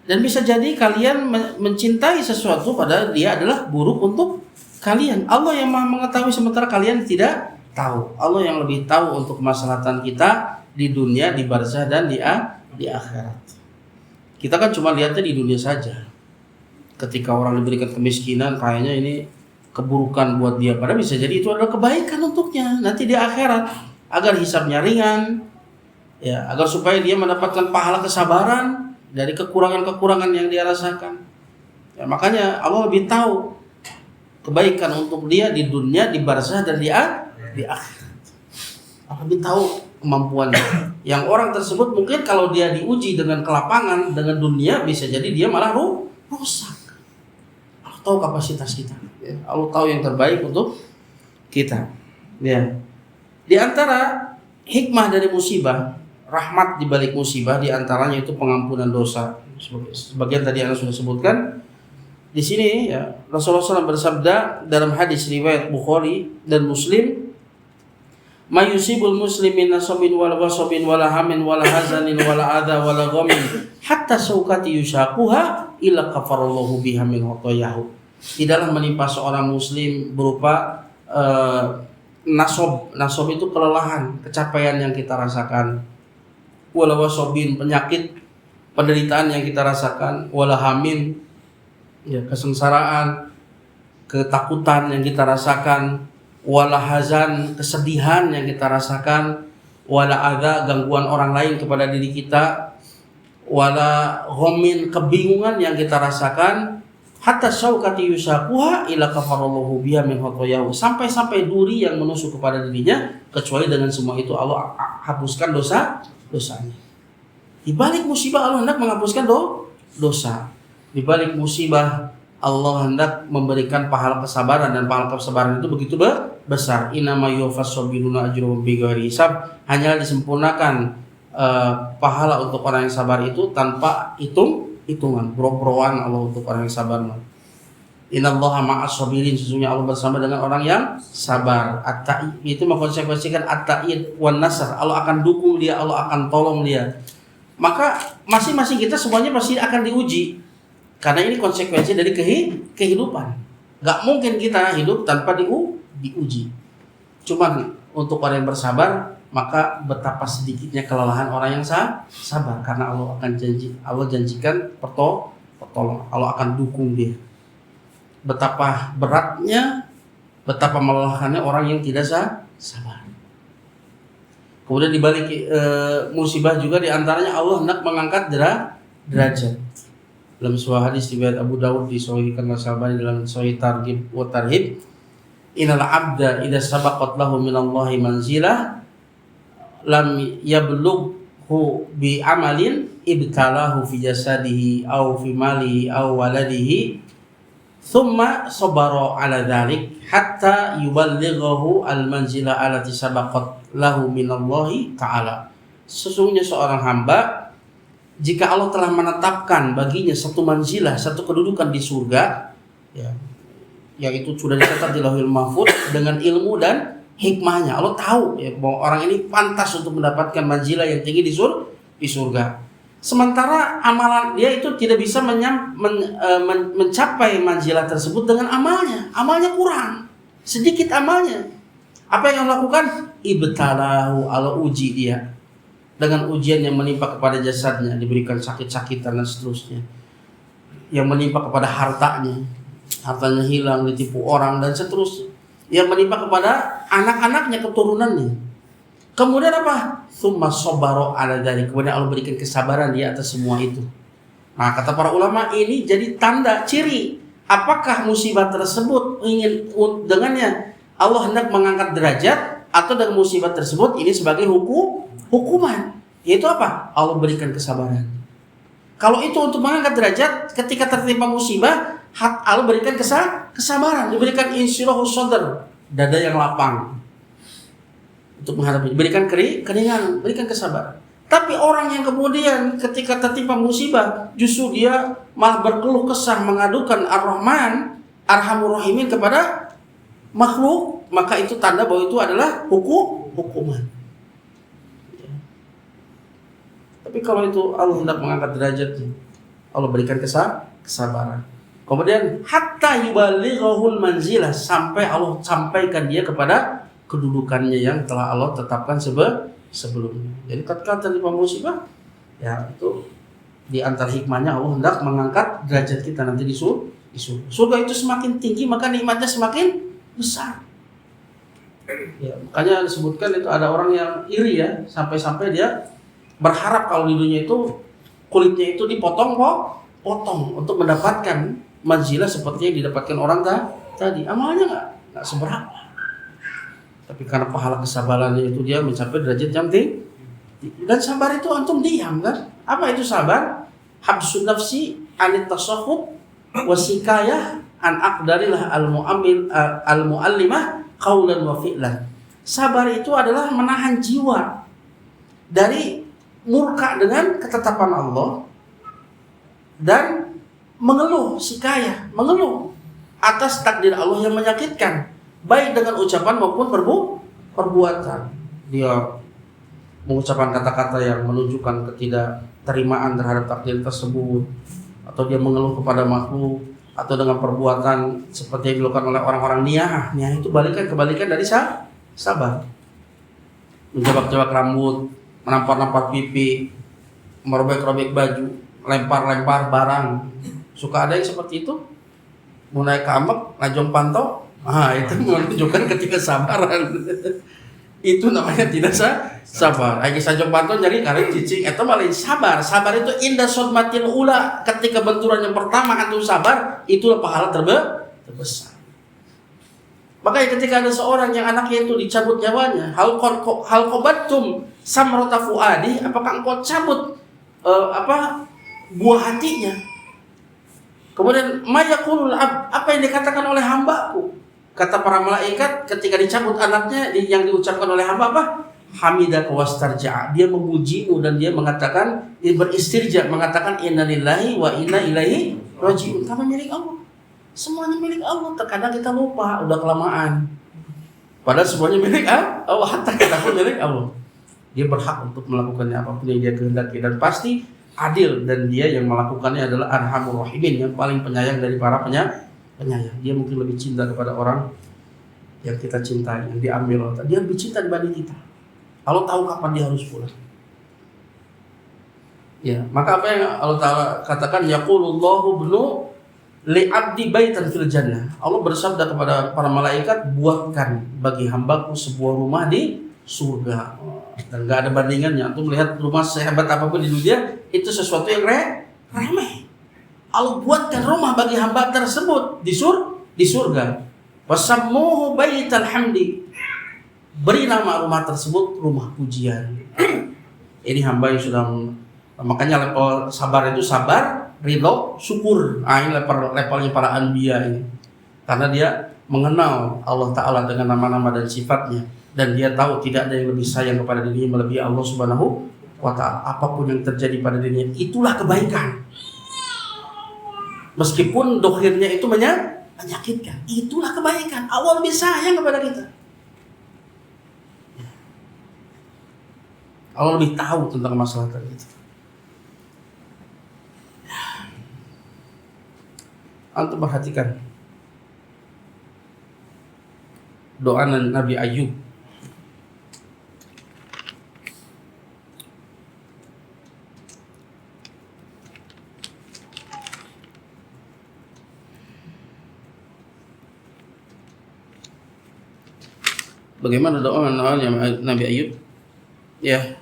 Dan bisa jadi kalian mencintai sesuatu pada dia adalah buruk untuk kalian. Allah yang Maha mengetahui sementara kalian tidak tahu. Allah yang lebih tahu untuk kemaslahatan kita di dunia, di barzah dan di akhirat. Kita kan cuma lihatnya di dunia saja. Ketika orang diberikan kemiskinan, kayaknya ini keburukan buat dia. Padahal bisa jadi itu adalah kebaikan untuknya nanti di akhirat, agar hisabnya ringan, ya, agar supaya dia mendapatkan pahala kesabaran dari kekurangan-kekurangan yang dia rasakan. Ya, makanya Allah lebih tahu kebaikan untuk dia di dunia, di barzah dan di akhirat. Allah lebih tahu kemampuannya. Yang orang tersebut mungkin kalau dia diuji dengan kelapangan, dengan dunia, bisa jadi dia malah rusak. Allah tahu kapasitas kita, ya. Allah tahu yang terbaik untuk kita, ya. Di antara hikmah dari musibah, rahmat di balik musibah, di antaranya itu pengampunan dosa. Sebagian tadi Anda sudah sebutkan, Di sini ya Rasulullah SAW bersabda dalam hadis riwayat Bukhari dan Muslim, "Ma yusibul muslimin nasabin wala wasabin wala hamin wala hazanin wala adha wala ghamin hatta saukati yushaquha illa kafarallahu biha min khotoyahu." Tidaklah menimpa seorang muslim berupa nasob itu kelelahan, capaian yang kita rasakan, wala wasobin penyakit, penderitaan yang kita rasakan, wala hamin ya kesengsaraan, ketakutan yang kita rasakan, wala hazan kesedihan yang kita rasakan, wala adza gangguan orang lain kepada diri kita, wala ghamin kebingungan yang kita rasakan, hatta syaukati yusaquha ila kafarallahu biha min khotoyahu, sampai duri yang menusuk kepada dirinya, kecuali dengan semua itu Allah hapuskan dosanya. Di balik musibah Allah hendak menghapuskan dosa. Di balik musibah Allah hendak memberikan pahala kesabaran, dan pahala kesabaran itu begitu besar. Innama yuwaffas sabiruna ajruhum bighairi hisab, hanya disempurnakan pahala untuk orang yang sabar itu tanpa hitungan, bro-broan Allah untuk orang yang sabar. Innallaha ma'as sabirin, sesungguhnya Allah bersama dengan orang yang sabar. At-ta'i itu mengkonsekuensikan at-ta'id wan nasr, Allah akan dukung dia, Allah akan tolong dia. Maka masing-masing kita semuanya pasti akan diuji, karena ini konsekuensi dari kehidupan. Gak mungkin kita hidup tanpa diuji. Cuman untuk orang yang bersabar, maka betapa sedikitnya kelelahan orang yang sabar, karena Allah janjikan pertolongan, Allah akan dukung dia. Betapa beratnya, betapa melelahkannya orang yang tidak sabar. Kemudian dibalik musibah juga diantaranya Allah hendak mengangkat derajat. Dalam sebuah hadis riwayat Abu Dawud disahihkan Al-Albani dalam Sahih Targhib wa Tarhib, innal abda idza sabaqat lahu minallahi manzilah lam yablughu bi amalin ibtalahu fi jasadihi aw fi malihi aw waladihi thumma sabara ala dhalik hatta yuballighahu al manzilah allati sabaqat lahu minallahi ta'ala. Sesungguhnya seorang hamba, jika Allah telah menetapkan baginya satu manzilah, satu kedudukan di surga, ya, yang itu sudah dicatat di Lauhul Mahfuz dengan ilmu dan hikmahnya. Allah tahu ya, bahwa orang ini pantas untuk mendapatkan manzilah yang tinggi di surga. Sementara amalan dia itu tidak bisa mencapai manzilah tersebut dengan amalnya. Amalnya kurang, sedikit amalnya. Apa yang Allah lakukan? Ibtalahu, Allah uji dia dengan ujian yang menimpa kepada jasadnya, diberikan sakit-sakitan dan seterusnya. Yang menimpa kepada hartanya hilang, ditipu orang dan seterusnya. Yang menimpa kepada anak-anaknya, keturunannya. Kemudian apa? Tsumma sabara ala dzalik. Kemudian Allah berikan kesabaran di atas semua itu. Nah, kata para ulama, ini jadi tanda ciri apakah musibah tersebut ingin dengannya Allah hendak mengangkat derajat, atau dengan musibah tersebut ini sebagai hukuman. Yaitu apa? Allah berikan kesabaran. Kalau itu untuk mengangkat derajat, ketika tertimpa musibah, Allah berikan kesabaran, diberikan insyirahus sadr, dada yang lapang untuk menghadapi, berikan keringan, berikan kesabaran. Tapi orang yang kemudian ketika tertimpa musibah, justru dia malah berkeluh kesah, mengadukan Ar-Rahman Arhamur Rahimin kepada makhluk, maka itu tanda bahwa itu adalah hukuman. Tapi kalau itu Allah hendak mengangkat derajatnya, Allah berikan kesabaran. Kemudian hatta yubalighul manzilah, sampai Allah sampaikan dia kepada kedudukannya yang telah Allah tetapkan sebelumnya. Jadi ketika tertimpa musibah, ya itu di antara hikmahnya Allah hendak mengangkat derajat kita nanti di surga. Surga itu semakin tinggi, maka nikmatnya semakin besar. Ya, makanya disebutkan itu ada orang yang iri ya, sampai-sampai dia berharap kalau di dunia itu kulitnya itu dipotong untuk mendapatkan manzilah seperti yang didapatkan orang tadi. Amalnya nggak seberapa. Tapi karena pahala kesabarannya itu dia mencapai derajat yang tinggi. Dan sabar itu antum diam kan? Apa itu sabar? Habsun nafsi anit tasahhub wasikayah an aqdarillah al-muallimah qaulan wa fi'lan. Sabar itu adalah menahan jiwa dari murka dengan ketetapan Allah dan mengeluh, si kaya mengeluh atas takdir Allah yang menyakitkan, baik dengan ucapan maupun perbuatan. Dia mengucapkan kata-kata yang menunjukkan ketidakterimaan terhadap takdir tersebut, atau dia mengeluh kepada makhluk, atau dengan perbuatan seperti yang dilakukan oleh orang-orang niyah. Niyah itu kebalikan dari sabar. Menjebak-jebak rambut, menampar-nampar pipi, merobek-robek baju, lempar-lempar barang. Suka ada yang seperti itu. Mau naik kamek, najong pantau, itu menunjukkan ketidaksabaran. Itu namanya tidak sabar. Aja sajong pantau jadi karek cicing, itu malah sabar. Sabar itu indah sodmatil ula, ketika benturan yang pertama antum sabar, itulah pahala terbesar. Makanya ketika ada seorang yang anaknya itu dicabut nyawanya, hal qabattum samrata fuadi, apakah engkau cabut buah hatinya? Kemudian mayaqulul ab, apa yang dikatakan oleh hambaku? Kata para malaikat ketika dicabut anaknya, yang diucapkan oleh hamba apa? Hamidaka wastarja'a. Dia memujimu dan dia mengatakan, dia beristirja, mengatakan innalillahi wa inna ilaihi raji'un. Karena milik Allah. Semuanya milik Allah. Terkadang kita lupa, udah kelamaan. Padahal semuanya milik Allah. Hatta kita pun milik Allah. Dia berhak untuk melakukannya apapun yang dia kehendaki, dan pasti adil, dan dia yang melakukannya adalah Arhamur Rahimin, yang paling penyayang dari para penyayang. Dia mungkin lebih cinta kepada orang yang kita cintai, yang diambil Allah. Dia lebih cinta dibanding kita. Allah tahu kapan dia harus pulang. Ya, maka apa yang Allah Ta'ala katakan, yaqulullahu bnu li'abdi baitan fil jannah. Allah bersabda kepada para malaikat, buatkan bagi hambaku sebuah rumah di surga. Dan gak ada bandingannya. Untuk melihat rumah sehebat apapun di dunia, itu sesuatu yang remeh. Allah buatkan rumah bagi hamba tersebut di surga. Wasammuhu baital hamdi. Beri nama rumah tersebut rumah pujian. Ini hamba yang sudah, makanya level sabar itu sabar, ridho, syukur. Ini levelnya para anbiya ini. Karena dia mengenal Allah Ta'ala dengan nama-nama dan sifatnya, dan dia tahu tidak ada yang lebih sayang kepada dirinya melebihi Allah Subhanahu wa Ta'ala. Apapun yang terjadi pada dirinya, itulah kebaikan. Meskipun dohirnya itu menyakitkan, itulah kebaikan. Allah lebih sayang kepada kita. Allah lebih tahu tentang masalah kita. Antum perhatikan doa Nabi Ayub. Bagaimana doa Nabi Ayub? Ya.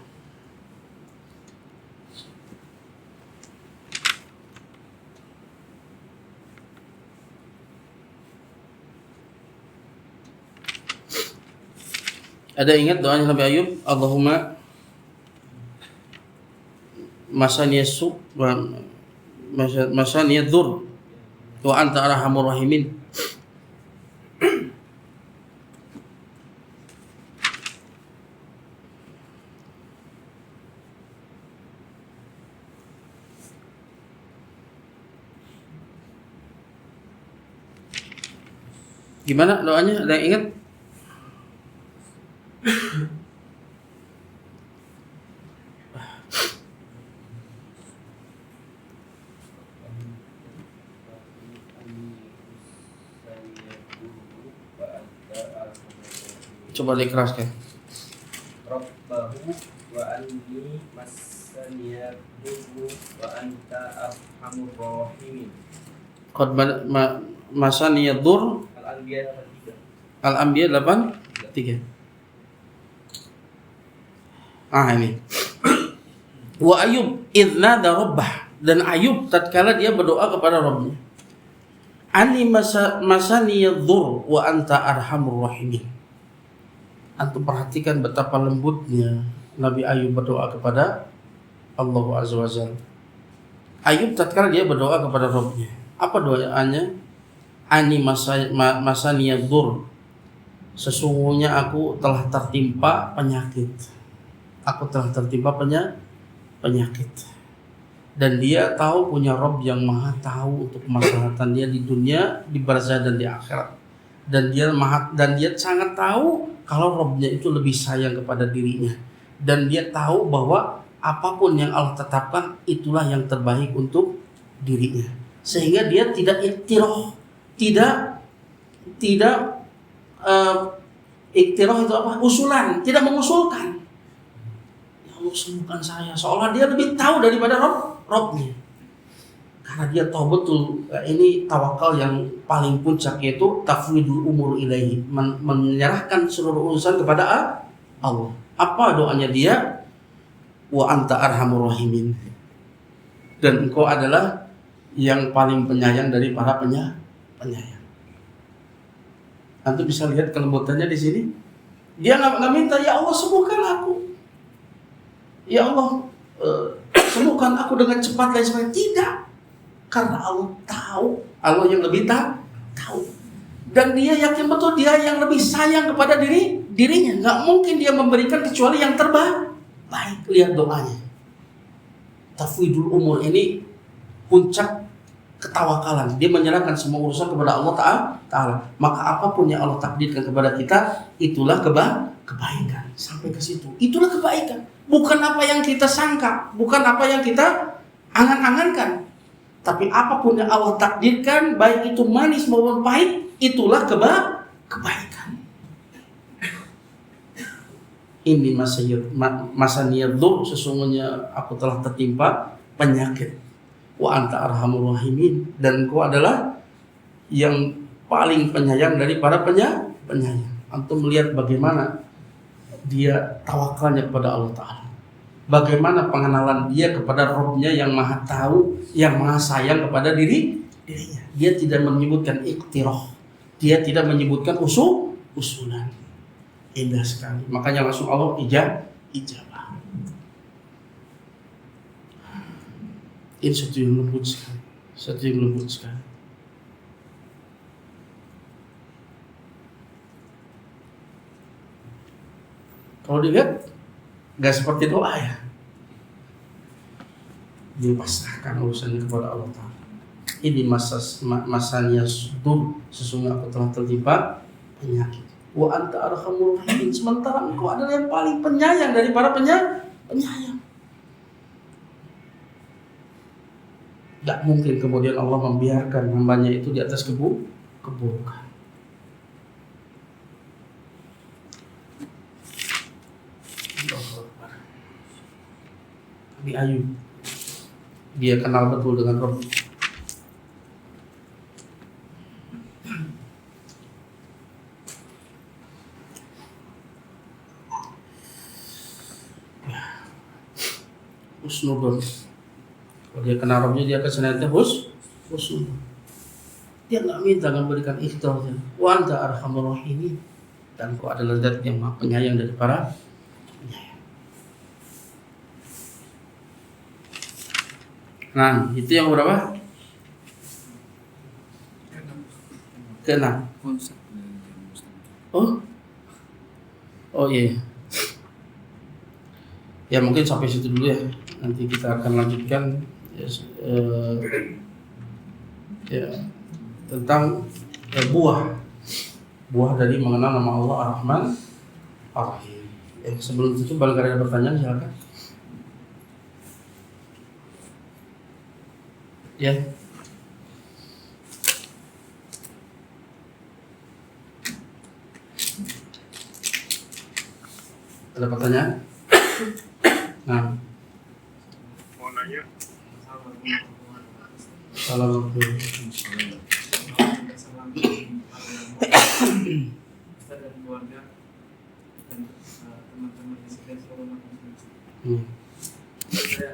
Ada ingat doanya Nabi Ayub? Allahumma masaniyas-su wa masaniyadz-dzur wa anta arhamur rahimin. Gimana doanya? Ada yang ingat? Coba dikeraskan. Rabbahu wa anni masaniyadurru wa anta arhamur rahimin. Qad masaniyaddur Al-Anbiya 8:3. Ini. Wa Ayub idznada rabbah, dan Ayub tatkala dia berdoa kepada Rabbnya. Ani masaniyaddur wa anta arhamur rahimin. Antum perhatikan betapa lembutnya Nabi Ayub berdoa kepada Allah Azza wa Jalla. Ayub tatkala dia berdoa kepada Rabbnya, apa doanya? Ani masaniyaddur, sesungguhnya aku telah tertimpa penyakit. Aku telah tertimpa penyakit. Dan dia tahu punya Rob yang maha tahu untuk kemaslahatan dia di dunia, di barzah dan di akhirat. Dan dia sangat tahu kalau Robnya itu lebih sayang kepada dirinya. Dan dia tahu bahwa apapun yang Allah tetapkan itulah yang terbaik untuk dirinya. Sehingga dia tidak iktirah, tidak iktirah itu apa? Usulan, tidak mengusulkan. Ya Allah sembuhkan saya, seolah dia lebih tahu daripada Robnya. Karena dia tahu betul ini tawakal yang paling puncak, yaitu tafwidul umur ilaihi, menyerahkan seluruh urusan kepada Allah. Apa doanya dia? Wa anta arhamur rahimin. Dan engkau adalah yang paling penyayang dari para penyayang. Antum bisa lihat kelembutannya di sini. Dia nggak minta, ya Allah sembuhkan aku, ya Allah sembuhkan aku dengan cepat dan sebagainya. Tidak, karena Allah tahu, Allah yang lebih tahu, dan dia yakin betul dia yang lebih sayang kepada dirinya. Nggak mungkin dia memberikan kecuali yang terbaik. Lihat doanya. Tafwidul umur ini puncak ketawakalan. Dia menyerahkan semua urusan kepada Allah Ta'ala. Maka apapun yang Allah takdirkan kepada kita, itulah kebaikan. Sampai ke situ, itulah kebaikan. Bukan apa yang kita sangka, bukan apa yang kita angan-angankan, tapi apapun yang Allah takdirkan, baik itu manis maupun pahit, itulah kebaikan. Ini masa niyadul, sesungguhnya aku telah tertimpa penyakit. Wa anta arhamur rahimin, dan engkau adalah yang paling penyayang dari para penyayang. Antum melihat bagaimana dia tawakalnya kepada Allah Ta'ala, bagaimana pengenalan dia kepada Robnya yang maha tahu, yang maha sayang kepada dirinya. Dia tidak menyebutkan iktirah, dia tidak menyebutkan usulan. Indah sekali, makanya langsung Allah ijabah. Ini satu yang lembut sekali, Kalau dilihat gak seperti doa ya. Dia pasrahkan urusannya kepada Allah Ta'ala. Ini masanya sudur, sesungguhnya aku telah tertimpa penyakit. Wa anta arhamur rahimin, sementara engkau adalah yang paling penyayang dari para penyayang. Gak mungkin kemudian Allah membiarkan hambanya itu di atas keburukan. Nabi Ayub, dia kenal betul dengan Rabb. Husnudon. Kalau dia kenal Rabbnya, dia akan senantiasa husnudon. Dia nggak minta memberikan ikhtar. Wa anta arhamur rahimin, dan kau adalah zat yang maha penyayang dari para penyayang. Nah, itu yang berapa? Keenam. Oh iya. Ya mungkin sampai situ dulu ya. Nanti kita akan lanjutkan tentang buah dari mengenal nama Allah Ar-Rahman Ar-Rahim. Sebelum itu barangkali ada pertanyaan, silakan. Ya. Ada pertanyaan? Nah. Mau nanya. Assalamualaikum. Ustaz dan keluarga dan teman-teman di sekitar seluruh masyarakat. Saya